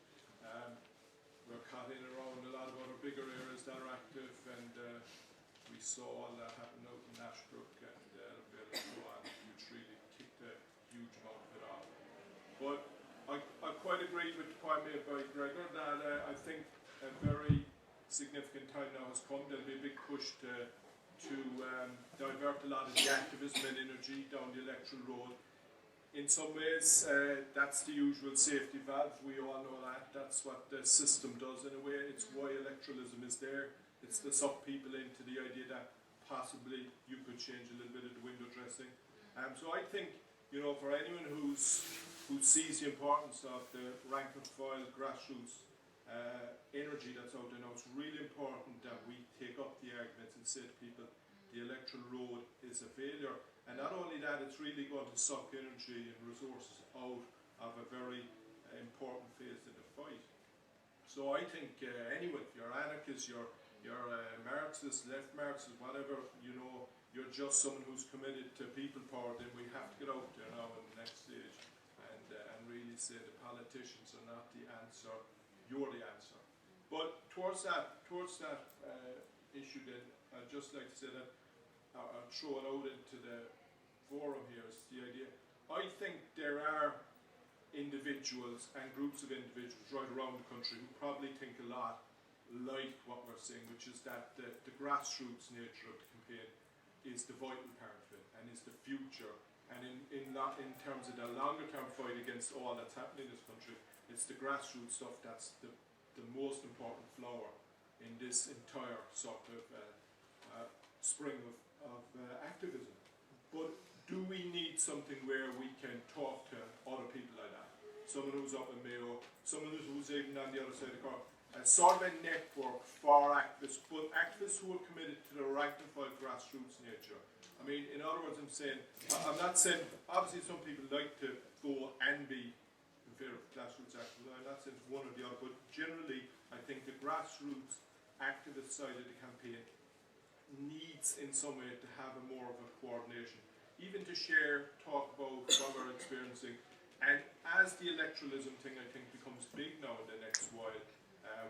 we're caught in around a lot of other bigger areas that are active, and we saw all that happen out in Ashbrook and Ellenville and so on, which really kicked a huge amount of it off. But I quite agree with the point made by Gregor that I think a very significant time now has come. There'll be a big push to divert a lot of the activism and energy down the electoral road in some ways, that's the usual safety valve. We all know that. That's what the system does in a way. It's why electoralism is there. It's to suck people into the idea that possibly you could change a little bit of the window dressing. So I think, you know, for anyone who sees the importance of the rank and file grassroots energy that's out there now, it's really important that we take up the arguments and say to people the electoral road is a failure. And not only that, it's really going to suck energy and resources out of a very important phase of the fight. So I think anyway, if you're anarchist, you're Marxist, left Marxist, whatever, you know, you're just someone who's committed to people power, then we have to get out there now in the next stage and really say the politicians are not the answer, you're the answer. But towards that issue then, I'd just like to say that I'll throw it out into the forum here, is the idea. I think there are individuals and groups of individuals right around the country who probably think a lot like what we're saying, which is that the grassroots nature of the campaign is the vital part of it and is the future. And in terms of the longer term fight against all that's happening in this country, it's the grassroots stuff that's the most important flower in this entire sort of spring of activism. But do we need something where we can talk to other people like that? Someone who's up in Mayo, someone who's even on the other side of the car. A sort of a network for activists, but activists who are committed to the rank and file grassroots nature. I mean, in other words, I'm not saying, obviously some people like to go and be in favour of grassroots activism. I'm not saying it's one or the other, but generally I think the grassroots activist side of the campaign needs in some way to have a more of a coordination, even to share, talk about what we're experiencing. And as the electoralism thing, I think, becomes big now in the next while,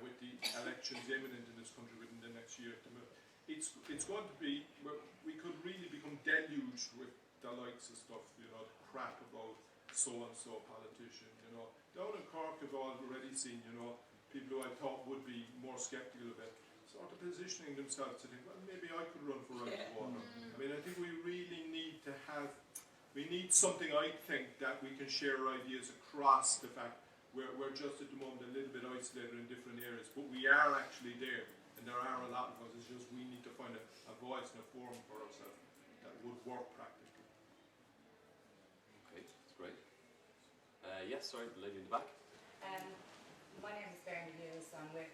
with the elections imminent in this country within the next year, it's going to be, we could really become deluged with the likes of stuff, you know, the crap about so-and-so politician, you know. Down in Cork, I've already seen, you know, people who I thought would be more sceptical of it, sort of positioning themselves to think, well, maybe I could run for right water. I mean, I think we really need to have, we need something, I think, that we can share ideas across the fact we're just at the moment a little bit isolated in different areas, but we are actually there, and there are a lot of us. It's just we need to find a voice and a forum for ourselves that would work practically. Okay, that's great. Yes, sorry, the lady in the back. My name is Bernie Hughes. I'm with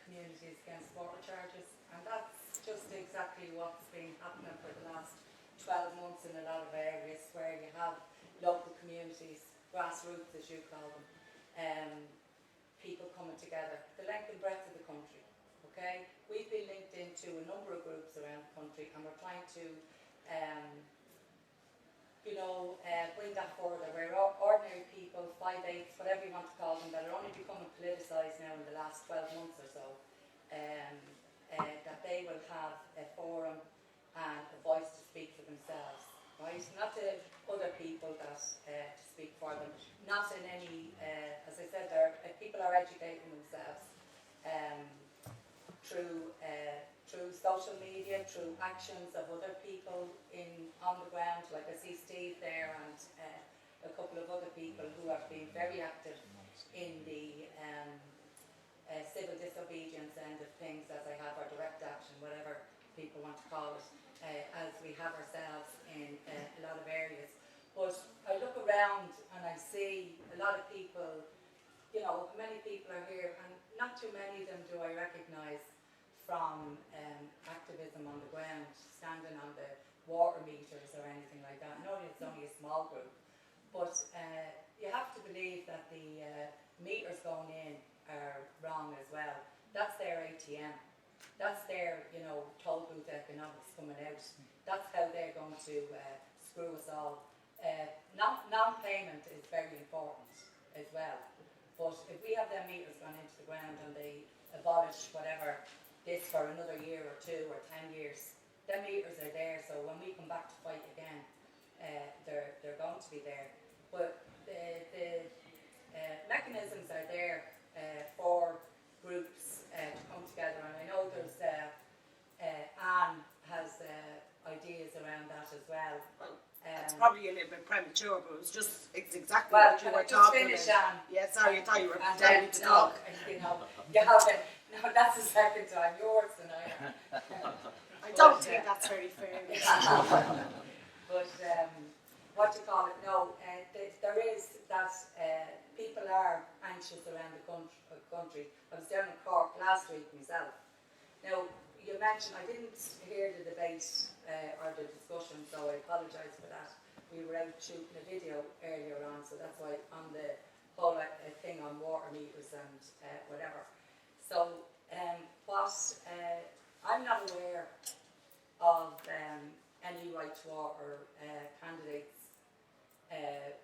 Communities Against Water Charges, and that's just exactly what's been happening for the last 12 months in a lot of areas where you have local communities, grassroots as you call them, people coming together, the length and breadth of the country. Okay, we've been linked into a number of groups around the country, and we're trying to, bring that further. Where ordinary people, 5/8, whatever you want to call them, that are only becoming politicised now in the last 12 months or so, that they will have a forum and a voice to speak for themselves. Right? Not to other people that to speak for them. Not in any, as I said, people are educating themselves through social media, through actions of other people on the ground. Like I see Steve there and a couple of other people who have been very active in the civil disobedience end of things, as I have, or direct action, whatever people want to call it. As we have ourselves in a lot of areas. But I look around and I see a lot of people, you know, many people are here, and not too many of them do I recognise from activism on the ground, standing on the water meters or anything like that. I know it's only a small group, but you have to believe that the meters going in are wrong as well. That's their ATM. That's their, toll booth economics coming out. That's how they're going to screw us all. Non-payment is very important as well. But if we have their meters gone into the ground and they abolish whatever this for another year or 2 or 10 years, their meters are there. So when we come back to fight again, they're going to be there. But the mechanisms are there for groups to come together, and I know there's Anne has ideas around that as well. probably a little bit premature, but it's exactly Well, what you can were I just talking finish, about. Anne? Yeah, sorry, I thought you were And pretending to talk. you know, you haven't. No, that's the second time. You're worse than I am. I don't think that's very fair. But what do you call it? No, there is that people are anxious around the country. I was down in Cork last week myself. Now, you mentioned, I didn't hear the debate or the discussion, so I apologise for that. We were out shooting a video earlier on, so that's why on the whole thing on water meters and whatever. So, I'm not aware of any right to water candidates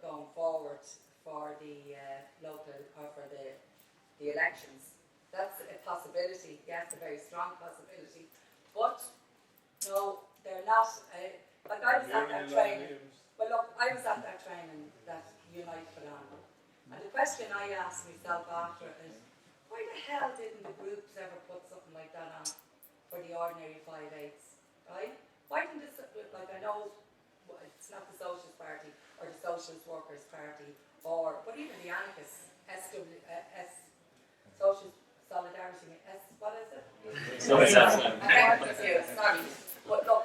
going forward for the local or for the elections. That's a possibility, yes, a very strong possibility. But no, they're not. Like I was at that training. Well, look, I was at that training that Unite put on, and the question I asked myself after is, why the hell didn't the groups ever put something like that on for the ordinary 5/8s, right? Why didn't this, like I know it's not the Socialist Party or the Socialist Workers Party but even the anarchists, Socialist Solidarity, what is it? I'm confused, sorry. But look,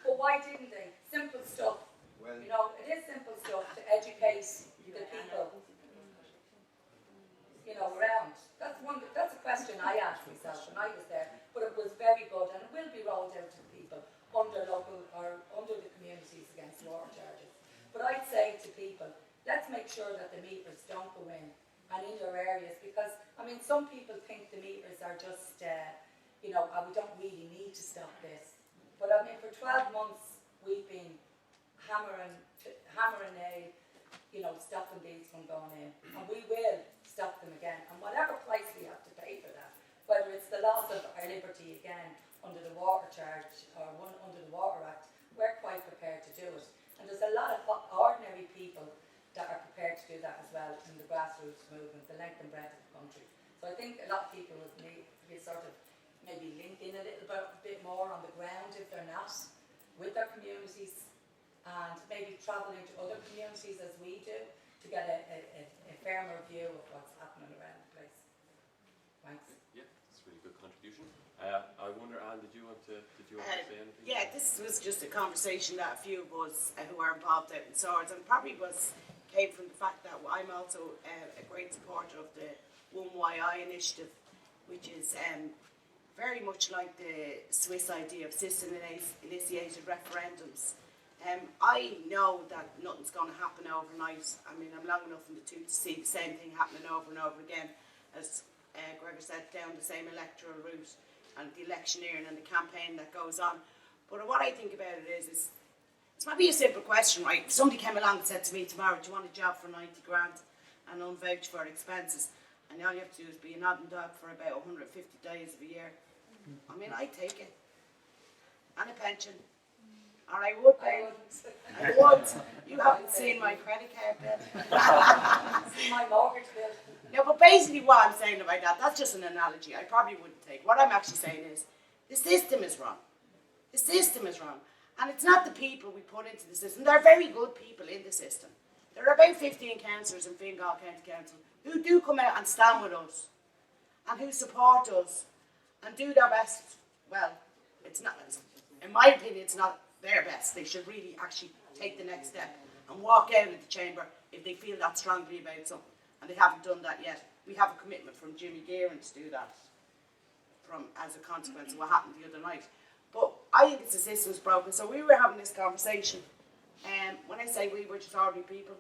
but why didn't they? Simple stuff. Well, You know, it is simple stuff to educate the people, around. That's a question I asked myself when I was there, but it was very good, and it will be rolled out to people under local or under the communities against water charges. But I'd say to people, let's make sure that the meters don't go in and in your areas, because some people think the meters are just we don't really need to stop this. But for 12 months we've been hammering stopping these from going in, and we will stop them again, and whatever price we have to pay for that, whether it's the loss of our liberty again under the water charge or under the Water Act, we're quite prepared to do it. And there's a lot of ordinary people that are prepared to do that as well in the grassroots movement, the length and breadth of the country. So I think a lot of people would need to sort of maybe link in a little bit more on the ground if they're not with their communities, and maybe travel into other communities as we do to get a firmer view of what's happening around the place. Thanks. Yeah, that's a really good contribution. I wonder, Anne, did you want to say anything? Yeah, this was just a conversation that a few of us who are involved out in Swords, and probably came from the fact that I'm also a great supporter of the 1YI initiative, which is very much like the Swiss idea of citizen-initiated referendums. I know that nothing's going to happen overnight. I'm long enough in the tooth to see the same thing happening over and over again, as Gregor said, down the same electoral route and the electioneering and the campaign that goes on. But what I think about it is it's maybe a simple question, right? If somebody came along and said to me tomorrow, do you want a job for 90 grand and unvouched for expenses? And all you have to do is be an odd and dog for about 150 days of a year. I'd take it. And a pension. Or I would pay. I would. You haven't seen my credit card bill. See my mortgage bill. No, but basically what I'm saying about that's just an analogy. I probably wouldn't take. What I'm actually saying is, the system is wrong. The system is wrong. And it's not the people we put into the system. There are very good people in the system. There are about 15 councillors in Fingal County Council who do come out and stand with us and who support us and do their best. Well, it's not, in my opinion, it's not their best. They should really actually take the next step and walk out of the chamber if they feel that strongly about something. And they haven't done that yet. We have a commitment from Jimmy Gearan to do that as a consequence of what happened the other night. But I think it's the system's broken. So we were having this conversation, and when I say we, we're just ordinary people.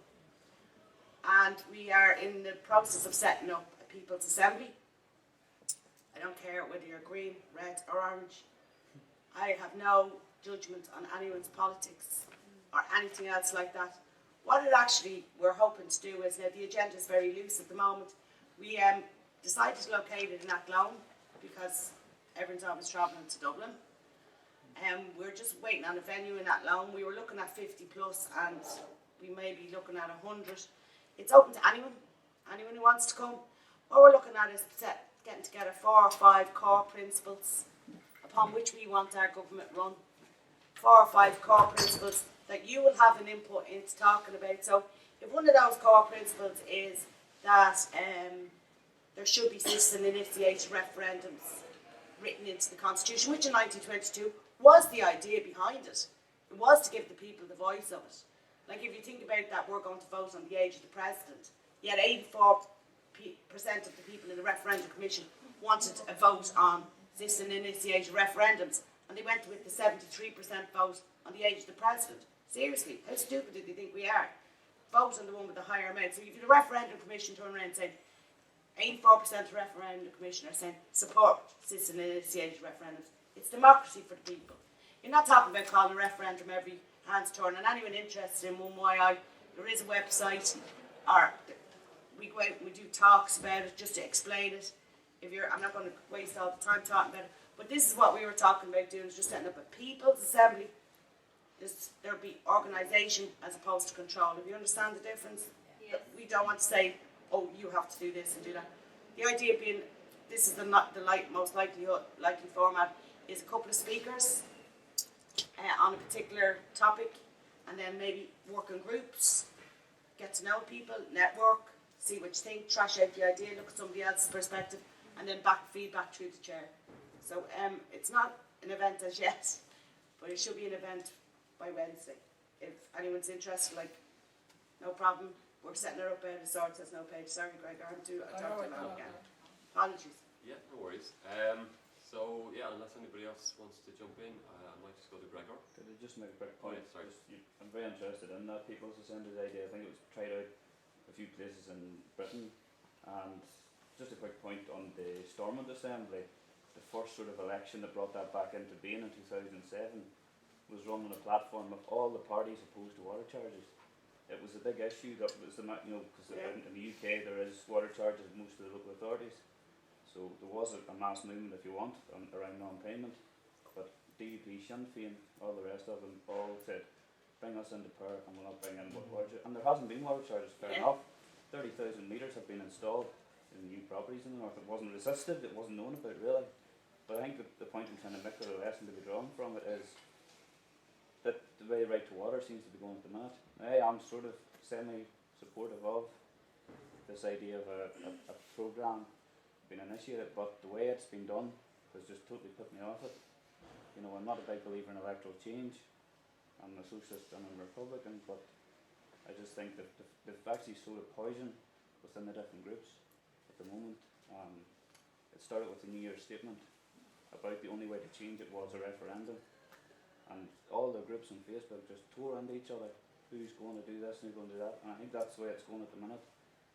And we are in the process of setting up a People's Assembly. I don't care whether you're green, red or orange. I have no judgment on anyone's politics or anything else like that. What we're hoping to do is, now the agenda is very loose at the moment. We decided to locate it in Athlone because everyone's always travelling to Dublin. We're just waiting on a venue in Athlone. We were looking at 50 plus and we may be looking at 100. It's open to anyone who wants to come. What we're looking at is getting together 4 or 5 core principles upon which we want our government run. 4 or 5 core principles that you will have an input into talking about. So if one of those core principles is that there should be citizen-initiated referendums written into the Constitution, which in 1922 was the idea behind it. It was to give the people the voice of it. Like if you think about that, we're going to vote on the age of the president. Yet 84% of the people in the referendum commission wanted a vote on citizen-initiated referendums, and they went with the 73% vote on the age of the president. Seriously, how stupid do they think we are? Vote on the one with the higher amount. So if the referendum commission turn around and say 84% of the referendum commission are saying support citizen-initiated referendums, it's democracy for the people. You're not talking about calling a referendum every hand's turn, and anyone interested in 1YI, there is a website, or we go out and we do talks about it just to explain it. I'm not going to waste all the time talking about it, but this is what we were talking about doing, is just setting up a people's assembly. There'll be organisation as opposed to control. If you understand the difference, Yes. we don't want to say, oh, you have to do this and do that. The idea being, this is the most likely format, is a couple of speakers on a particular topic, and then maybe work in groups, get to know people, network, see what you think, trash out the idea, look at somebody else's perspective, and then feedback through the chair. So it's not an event as yet, but it should be an event by Wednesday. If anyone's interested, no problem. We're setting her up out of Swords has no page. Sorry, Greg, I don't do again. Apologies. Yeah, no worries. Unless anybody else wants to jump in, I might just go to Gregor. Could I just make a quick point? Yeah, sorry. I'm very interested in that People's Assembly idea. I think it was tried out a few places in Britain. And just a quick point on the Stormont Assembly. The first sort of election that brought that back into being in 2007 was run on a platform of all the parties opposed to water charges. It was a big issue that was because in the UK there is water charges in most of the local authorities. So there was a mass movement, if you want, around non-payment. But DUP, Sinn Féin, all the rest of them all said, bring us into power and we'll not bring in water charges. And there hasn't been water charges, fair enough. 30,000 metres have been installed in new properties in the north. It wasn't resisted, it wasn't known about really. But I think the point I'm trying to make, or the lesson to be drawn from it, is that the way right to water seems to be going at the minute. I'm sort of semi-supportive of this idea of a programme being initiated, but the way it's been done has just totally put me off it. I'm not a big believer in electoral change. I'm a socialist and I'm a Republican, but I just think that they've actually sowed a poison within the different groups at the moment. It started with the New Year's statement about the only way to change it was a referendum, and all the groups on Facebook just tore into each other. Who's going to do this and who's going to do that? And I think that's the way it's going at the minute.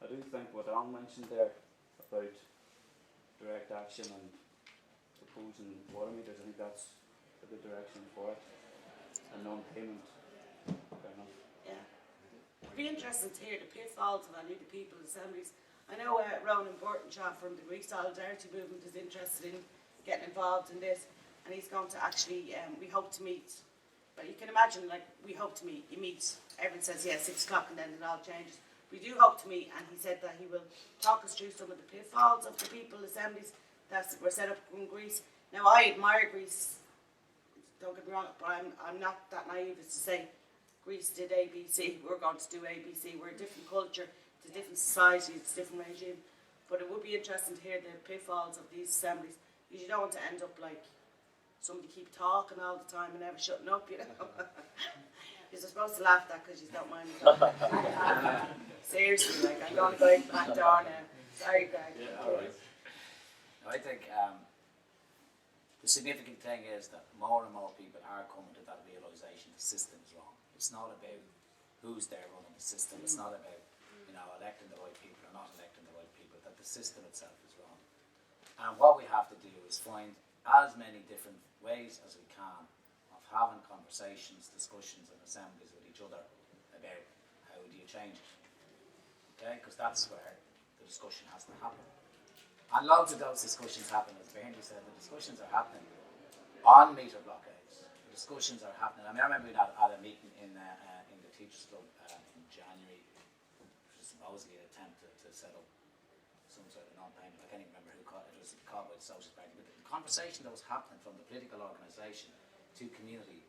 I do think what Alan mentioned there about direct action and proposing water meters, I think that's a good direction for it. And non-payment, fair enough. Yeah. It'd be interesting to hear the pitfalls of any of the people's assemblies. I know Ronan Burtonshaw from the Greek Solidarity Movement is interested in getting involved in this, and he's going to actually, we hope to meet, but you can imagine, we hope to meet, you meet, everyone says, 6 o'clock, and then it all changes. We do hope to meet, and he said that he will talk us through some of the pitfalls of the people's assemblies that were set up in Greece. Now, I admire Greece, don't get me wrong, but I'm not that naive as to say Greece did ABC, we're going to do ABC. We're a different culture, it's a different society, it's a different regime. But it would be interesting to hear the pitfalls of these assemblies, because you don't want to end up like somebody keep talking all the time and never shutting up, You're supposed to laugh at that because you don't mind me talking. Seriously, I'm going to go out back door now. Sorry, Greg. Yeah, all right. I think the significant thing is that more and more people are coming to that realisation the system is wrong. It's not about who's there running the system. It's not about electing the right people or not electing the right people. That the system itself is wrong. And what we have to do is find as many different ways as we can of having conversations, discussions and assemblies with each other about how do you change it. Okay, because that's where the discussion has to happen. And loads of those discussions happen, as Bernie said, the discussions are happening on meter blockades. The discussions are happening. I remember being at a meeting in the Teachers Club in January, which was supposedly an attempt to set up some sort of non-payment. I can't even remember who called it. It was called by the Socialist Party. But the conversation that was happening from the political organisation to community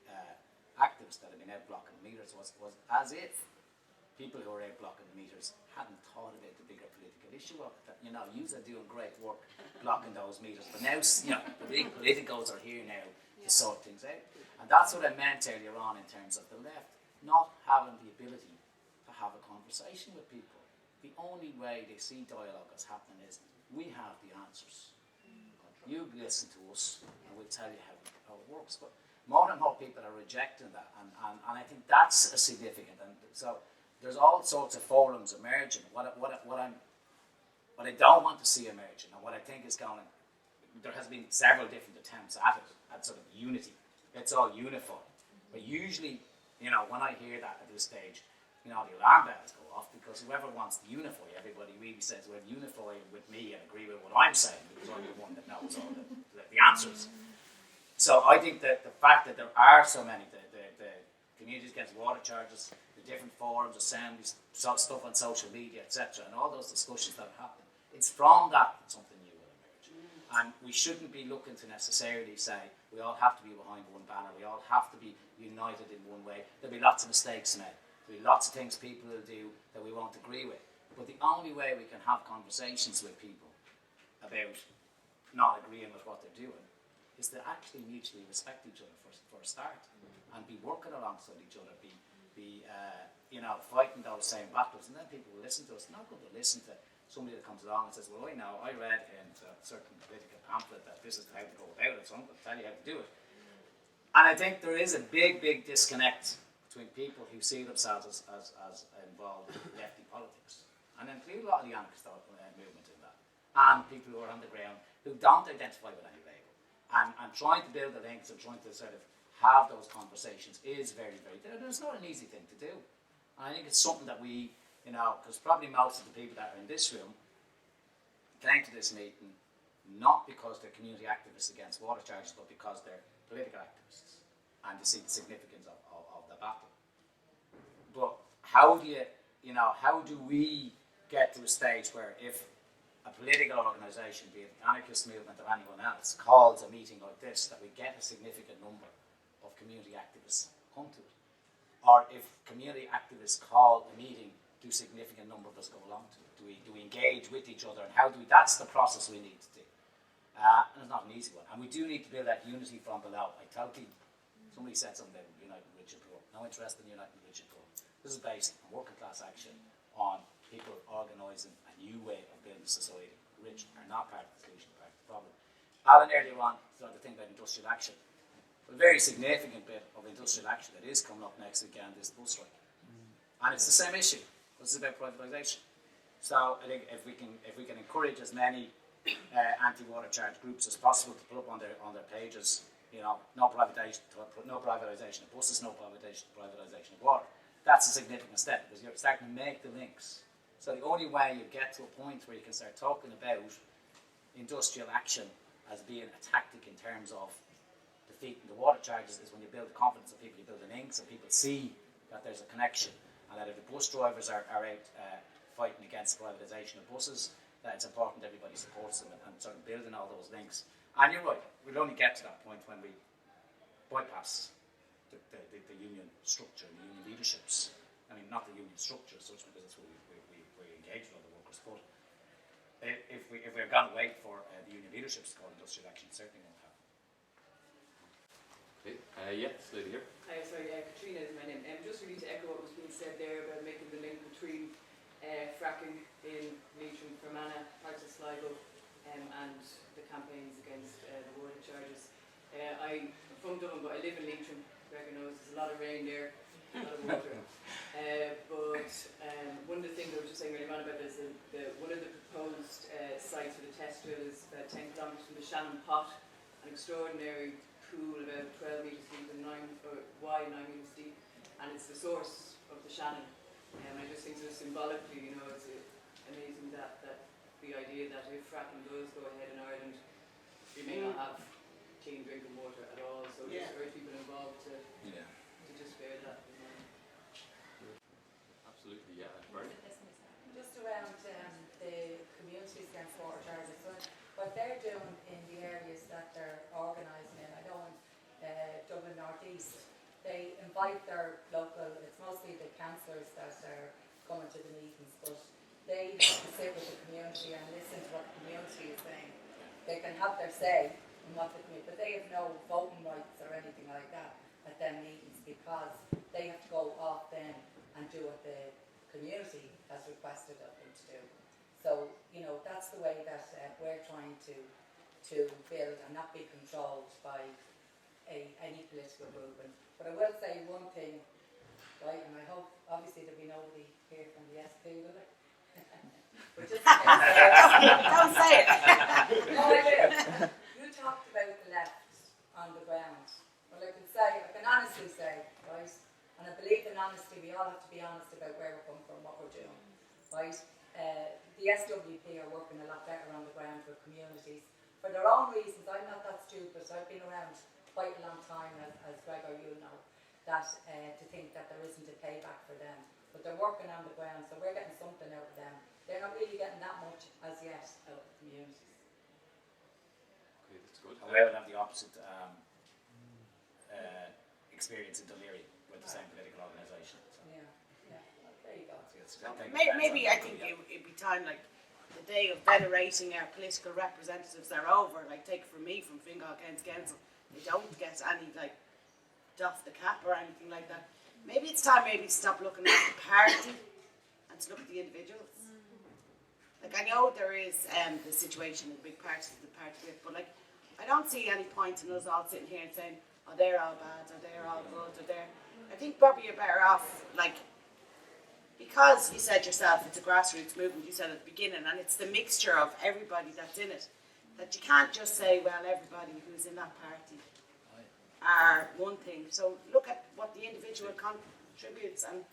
activists anarchists that have been out blocking the meters was as if people who are out blocking the meters hadn't thought about the bigger political issue of it. That, you know, yous are doing great work blocking those meters, but now, you know, the big politicals are here now to sort things out. And that's what I meant earlier on in terms of the left, not having the ability to have a conversation with people. The only way they see dialogue as happening is we have the answers. You listen to us and we'll tell you how it works. But more and more people are rejecting that, and I think that's a significant. And so there's all sorts of forums emerging. What I don't want to see emerging, and what I think is going, there has been several different attempts at it, at sort of unity. Let's all unify. But usually, you know, when I hear that at this stage, you know, the alarm bells go off, because whoever wants to unify, everybody really says, well, unify with me and agree with what I'm saying, because I'm the one that knows all the answers. So I think that the fact that there are so many, the communities against water charges, the different forums, assemblies, stuff on social media, etc., and all those discussions that are happening, it's from that something new will emerge. And we shouldn't be looking to necessarily say, we all have to be behind one banner, we all have to be united in one way. There'll be lots of mistakes made. There'll be lots of things people will do that we won't agree with. But the only way we can have conversations with people about not agreeing with what they're doing is to actually mutually respect each other for a start, and be working alongside each other, be you know, fighting those same battles, and then people will listen to us. Not going to listen to somebody that comes along and says, well, I read in a certain political pamphlet that this is how to go about it, so I'm going to tell you how to do it. And I think there is a big disconnect between people who see themselves as involved in lefty politics, and include a lot of the anarchist movement in that, and people who are on the ground who don't identify with any label. And trying to build the links and trying to sort of have those conversations is very, it's not an easy thing to do. And I think it's something that we, you know, because probably most of the people that are in this room came to this meeting not because they're community activists against water charges, but because they're political activists and they see the significance of the battle. But how do we get to a stage where if a political organisation, be it the anarchist movement or anyone else, calls a meeting like this, that we get a significant number of community activists come to it? Or if community activists call a meeting, do significant number of us go along to it? Do we engage with each other, and how do we? That's the process we need to do. And it's not an easy one. And we do need to build that unity from below. I tell people, somebody said something about uniting rich and poor. No interest in uniting rich and poor. This is based on working class action, on people organising a new way of building society. Rich are not part of the solution, part of the problem. Alan earlier on started to think about industrial action. A very significant bit of industrial action that is coming up next weekend is the bus strike. And it's the same issue. This is about privatisation. So I think if we can encourage as many anti-water charge groups as possible to put up on their pages, you know, no privatisation of buses, no privatisation of water. That's a significant step, because you're starting to make the links. So the only way you get to a point where you can start talking about industrial action as being a tactic in terms of defeating the water charges is when you build the confidence of people, you build the links, and people see that there's a connection, and that if the bus drivers are out fighting against privatisation of buses, that it's important that everybody supports them, and sort of building all those links. And you're right, we'll only get to that point when we bypass the union structure, the union leaderships. I mean, not the union structure as such, because that's where we engage with other workers, but if we're going to wait for the union leaderships to call industrial action, it certainly won't happen. Okay, this lady here. Hi, sorry, Katrina is my name. Just really to echo what was being said there about making the link between fracking in Leitrim, Fermanagh, parts of Sligo, and the campaigns against the water charges. I'm from Dublin, but I live in Leitrim. Gregor knows there's a lot of rain there, a lot of water. But one of the things I was just saying earlier on about is one of the proposed sites for the test drill is 10 kilometres from the Shannon Pot, an extraordinary pool about 12 metres deep and wide, 9 metres deep, and it's the source of the Shannon. And I just think so symbolically, you know, it's amazing that the idea that if fracking does go ahead in Ireland, we may not have clean drinking water at all. So just urge people involved to just bear that in mind. Absolutely, yeah. Right. Just around the communities against water charges, so what they're doing in the areas that they're organising in, I know in Dublin North East, they invite their local, it's mostly the councillors that are coming to the meetings, but they have to sit with the community and listen to what the community is saying. They can have their say in what the community, but they have no voting rights or anything like that at their meetings, because they have to go off then and do what the community has requested of them to do. So, you know, that's the way that we're trying to build and not be controlled by any political movement. But I will say one thing, right, and I hope, obviously there'll be nobody here from the SP, will there? But just Don't say it. No, I will. You talked about the left on the ground. Well, I can honestly say, right, and I believe in honesty, we all have to be honest about where we're coming from, what we're doing, right? The SWP are working a lot better on the ground with communities for their own reasons. I'm not that stupid. I've been around quite a long time, as Gregor, you know, that to think that there isn't a payback for them. But they're working on the ground, so we're getting something out of them. They're not really getting that much as yet out of the communities. Okay, that's good. I would have the opposite experience in Dun Laoghaire with the same political organisation. So. Yeah, yeah. Well, there you go. Maybe I think it'd be time, like, the day of venerating our political representatives are over. Like, take it from me, from Fingal County Council, they don't get any, like, doff the cap or anything like that. Maybe it's time to stop looking at the party and to look at the individuals. Like, I know there is the situation in big parties of the party with, but, like, I don't see any point in us all sitting here and saying, oh, they're all bad, or they're all good, or they're... I think probably you're better off, like, because you said yourself it's a grassroots movement, you said at the beginning, and it's the mixture of everybody that's in it, that you can't just say, well, everybody who's in that party are one thing. So look at what the individual contributes and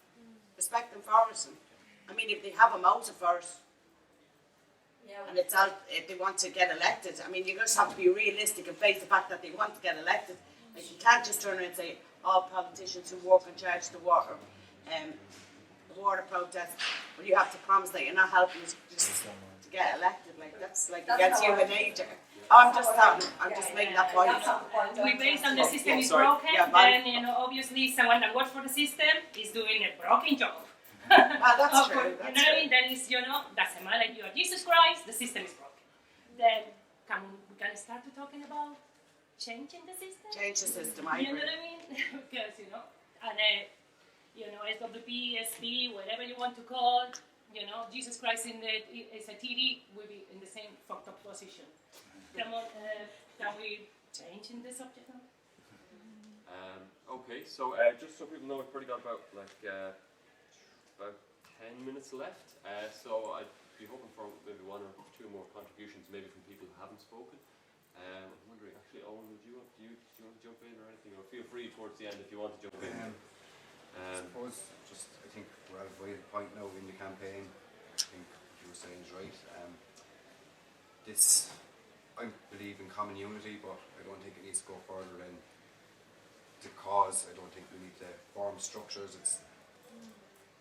respect them for it. And, I mean, if they have a motive for it, and it's out, if they want to get elected, I mean, you just have to be realistic and face the fact that they want to get elected. Like, you can't just turn around and say all politicians who work in charge of the water protest, but you have to promise that you're not helping us just to get elected. Like, that's like against human nature. I'm just making that point. We based on the system is broken, then, you know, obviously someone that works for the system is doing a broken job. That's true. You know what I mean? Then it's, you know, doesn't matter if you are Jesus Christ, the system is broken. Then we can start to talking about changing the system. Change the system, I agree. You know what I mean? Because, you know, and you know, SWP, SP, whatever you want to call, you know, Jesus Christ in the SITD will be in the same fucked up position. Come on, can we change in the subject now? Okay, so just so people know, we've probably got about 10 minutes left. So I'd be hoping for maybe one or two more contributions, maybe from people who haven't spoken. I'm wondering, actually, Owen, do you want to jump in or anything? Or feel free towards the end if you want to jump in. I suppose, I think we're at a vital point now in the campaign. I think what you were saying is right. I believe in common unity, but I don't think it needs to go further than the cause. I don't think we need to form structures.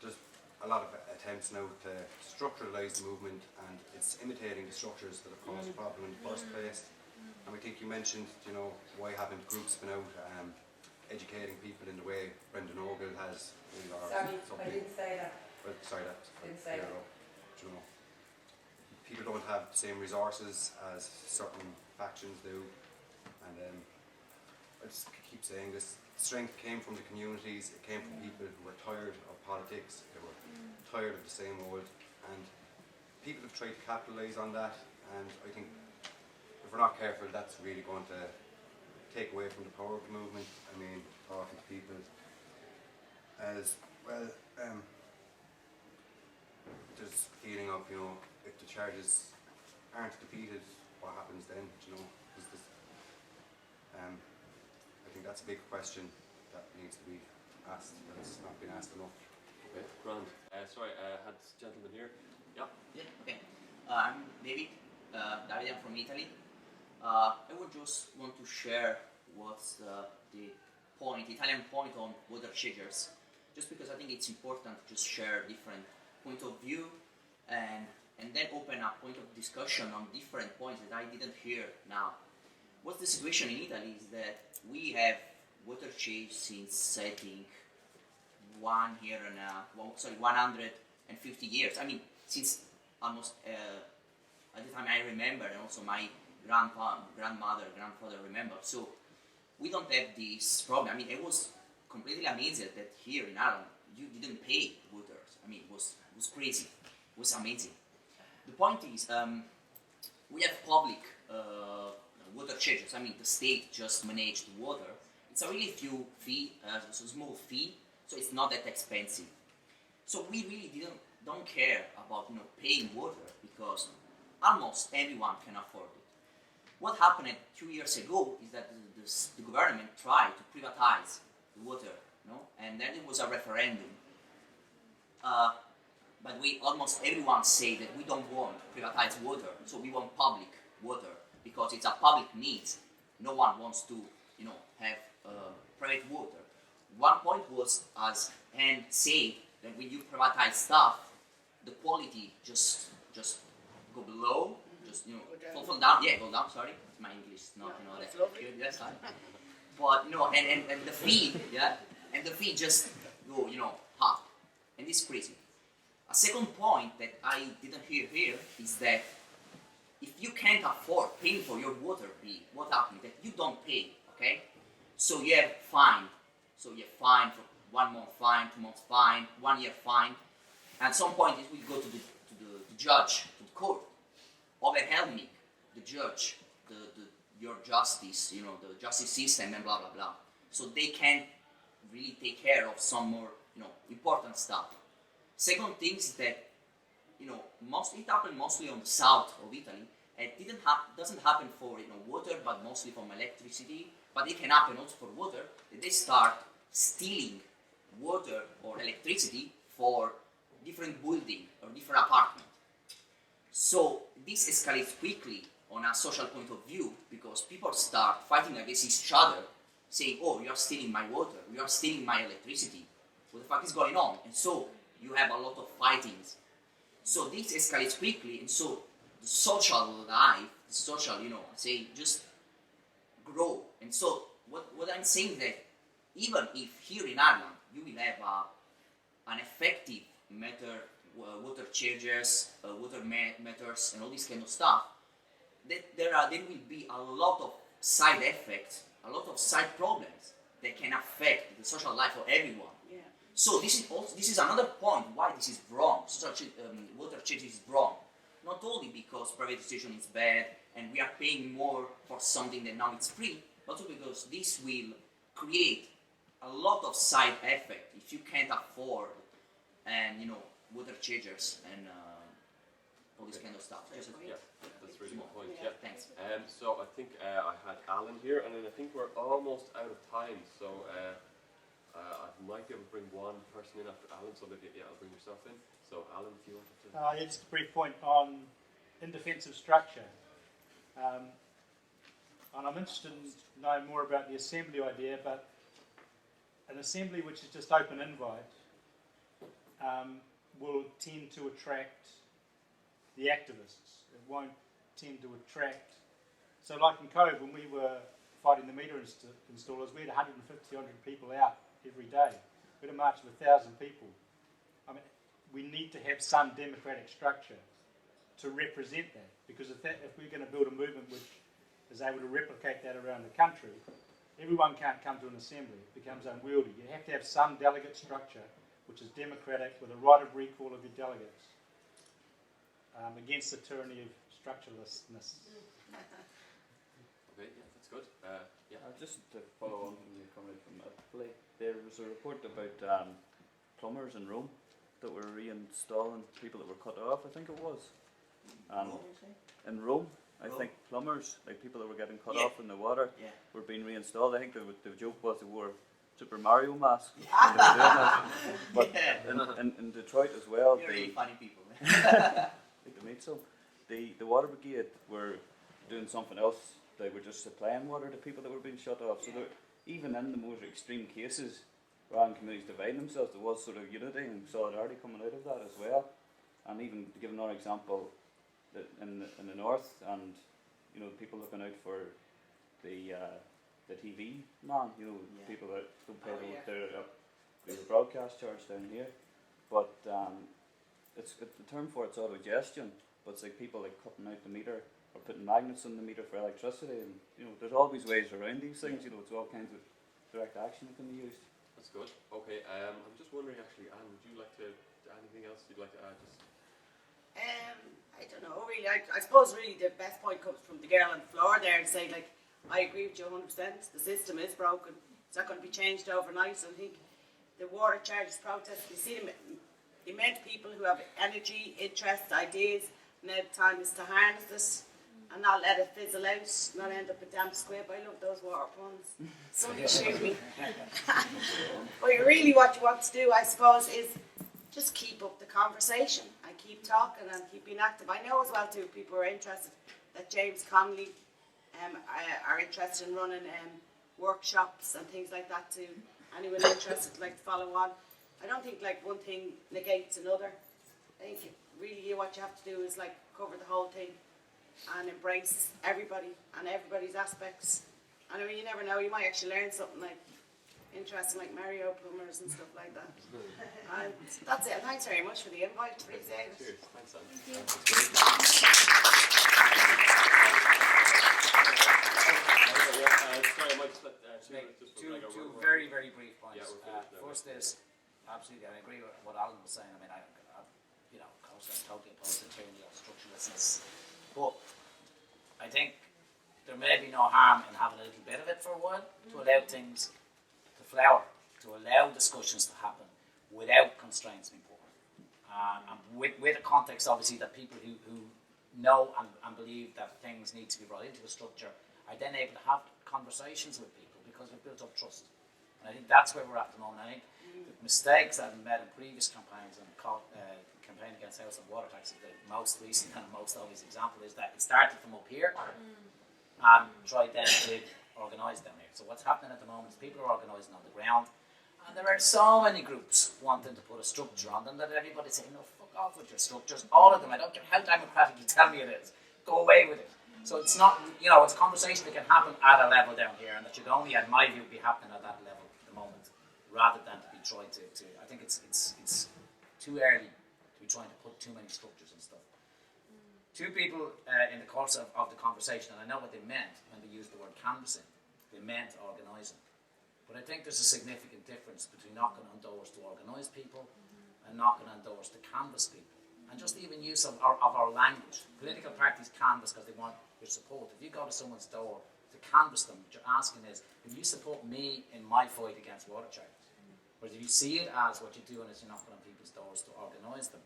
There's a lot of attempts now to structuralise the movement, and it's imitating the structures that have caused the problem in the first place. And I think you mentioned, you know, why haven't groups been out educating people in the way Brendan Ogle has? Sorry, I didn't say that. Well, sorry, didn't say that. You know, people don't have the same resources as certain factions do, and I just keep saying this. Strength came from the communities. It came from people who were tired of politics. They were tired of the same old, and people have tried to capitalise on that. And I think if we're not careful, that's really going to take away from the power of the movement. I mean, talking to people as well. There's a feeling of, you know, if the charges aren't defeated, what happens then? You know, I think that's a big question that needs to be asked. That's not been asked enough. Okay, grand. Sorry, I had this gentleman here. Yeah. Yeah. Okay. I'm David. David, I'm from Italy. I would just want to share what's the Italian point on water chargers, just because I think it's important to just share different point of view and then open a point of discussion on different points that I didn't hear now. What's the situation in Italy is that we have water change since I think 150 years. I mean, since almost at the time I remember, and also my grandmother, grandfather remember. So we don't have this problem. I mean, it was completely amazing that here in Ireland you didn't pay water. I mean, it was crazy. It was amazing. The point is, we have public water charges. I mean, the state just managed the water. It's a really few fee, it's a small fee, so it's not that expensive. So we really don't care about paying water because almost everyone can afford it. What happened 2 years ago is that the government tried to privatize the water, and then it was a referendum. But almost everyone say that we don't want privatized water, so we want public water because it's a public need. No one wants to, have private water. One point was, as Anne said, that when you privatize stuff, the quality just go below, fall down. Yeah, go down. Sorry, my English is not that good. Yes, but and the fee, and the fee just go up, and it's crazy. A second point that I didn't hear here is that if you can't afford paying for your water bill, what happens? That you don't pay, okay? So you have fine. So you have fine for 1 month fine, 2 months fine, 1 year fine. At some point, it will go to the judge, to the court, overwhelming the judge, your justice, the justice system, and blah blah blah. So they can't really take care of some more, important stuff. Second thing is that, it happened mostly on the south of Italy. It doesn't happen for water, but mostly from electricity. But it can happen also for water. They start stealing water or electricity for different building or different apartment. So this escalates quickly on a social point of view because people start fighting against each other, saying, "Oh, you are stealing my water. You are stealing my electricity. What the fuck is going on?" And so you have a lot of fightings. So this escalates quickly, and so the social life, just grow. And so what I'm saying is that even if here in Ireland you will have an effective water charges, water meters, and all this kind of stuff, there will be a lot of side effects, a lot of side problems that can affect the social life of everyone. Yeah. So this is another point why this is wrong. Water charges is wrong. Not only because privatization is bad and we are paying more for something that now it's free, but also because this will create a lot of side effect if you can't afford water charges and all this kind of stuff. That's a really good point. Yeah, thanks. So I think I had Alan here, and then I think we're almost out of time. So I might be able to bring one person in after Alan. So maybe I'll bring yourself in. So Alan, if you want to. Just a brief point on in defensive structure. And I'm interested in knowing more about the assembly idea, but an assembly which is just open invite will tend to attract the activists. It won't tend to attract. So like in Cove, when we were fighting the meter installers, we had 150, 100 people out every day. We had a march of 1,000 people. I mean, we need to have some democratic structure to represent that, because if we're going to build a movement which is able to replicate that around the country, everyone can't come to an assembly. It becomes unwieldy. You have to have some delegate structure which is democratic with a right of recall of your delegates against the tyranny of structurelessness. Okay, yeah, that's good. Just to follow on from your comment from Italy, there was a report about plumbers in Rome that were reinstalling people that were cut off, I think it was. In Rome, I think plumbers, like people that were getting cut off in the water, were being reinstalled. I think the joke was they wore Super Mario masks. But in Detroit as well, You're really funny people. I think they made some. The water brigade were doing something else. They were just supplying water to people that were being shut off. So even in the most extreme cases, rather than communities dividing themselves, there was sort of unity and solidarity coming out of that as well. And even to give another example, that in the north, and people looking out for the the TV man, you know, Yeah. people that don't pay Oh, yeah. their broadcast charge down here. But it's the term for it's autogestion, but it's like people like cutting out the meter or putting magnets on the meter for electricity, and you know, there's always ways around these things. You know, it's all kinds of direct action that can be used. That's good. Okay, I'm just wondering actually, Anne, would you like to, anything else you'd like to add? Just I don't know, really. I suppose really the best point comes from the girl on the floor there and say, like, I agree with you 100%. The system is broken. It's not going to be changed overnight. I think the water charges protest, you see them, immense people who have energy, interests, ideas. Now the time is to harness it and not let it fizzle out, not end up a damp squib. I love those water puns. Somebody shoot me. But really what you want to do, I suppose, is just keep up the conversation and keep talking and keep being active. I know as well too, people are interested that James Connolly are interested in running workshops and things like that too. Anyone interested like to follow on. I don't think like one thing negates another. I think really what you have to do is like cover the whole thing and embrace everybody and everybody's aspects. And I mean, you never know, you might actually learn something like interesting like Mario plumbers and stuff like that. And that's it. Thanks very much for the invite. Appreciate it. cheers. Thanks, Anne. Sorry, I might just let Two very, very brief points. Yeah, we're finished now. First is, absolutely, I agree with what Alan was saying. I mean, you know, of course, I'm totally opposed to tyranny or structuralistness. But I think there may be no harm in having a little bit of it for a while to allow things to flower, to allow discussions to happen without constraints being put. And with a context, obviously, that people who know and believe that things need to be brought into a structure are then able to have conversations with people because we've built up trust. And I think that's where we're at the moment. I think the mistakes that I've made in previous campaigns and campaign against house and water taxes, the most recent and most obvious example is that it started from up here and tried then to organise down here. So what's happening at the moment is people are organising on the ground, and there are so many groups wanting to put a structure on them that everybody's saying, no, fuck off with your structures, all of them, I don't care how democratic you tell me it is, go away with it. So it's not, you know, it's a conversation that can happen at a level down here, and that should only, in my view, be happening at that level at the moment, rather than to be trying to I think it's too early to be trying to put too many structures and stuff. Two people in the course of the conversation, and I know what they meant when they used the word canvassing, they meant organising. But I think there's a significant difference between knocking on doors to organise people and knocking on doors to canvass people. And just even use of our language. Political parties canvass because they want your support. If you go to someone's door to canvass them, what you're asking is, if you support me in my fight against water charges, or if you see it as what you're doing is you're knocking on people's doors to organise them,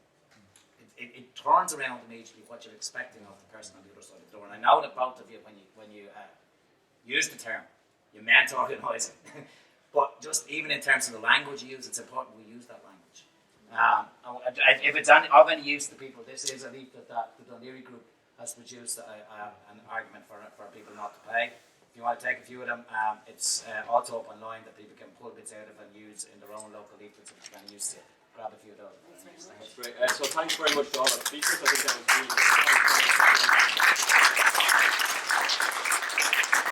it turns around immediately what you're expecting of the person on the other side of the door. And I know that both of you, when you use the term, you meant organising. But just even in terms of the language you use, it's important we use that language. If it's of any use to people, this is a leaflet that the Dun Laoghaire group has produced an argument for people not to pay. If you want to take a few of them, it's also up online that people can pull bits out of and use in their own local leaflets, which you can use to grab a few of those. That's great. So thanks very much to all our speakers. I think that was really good.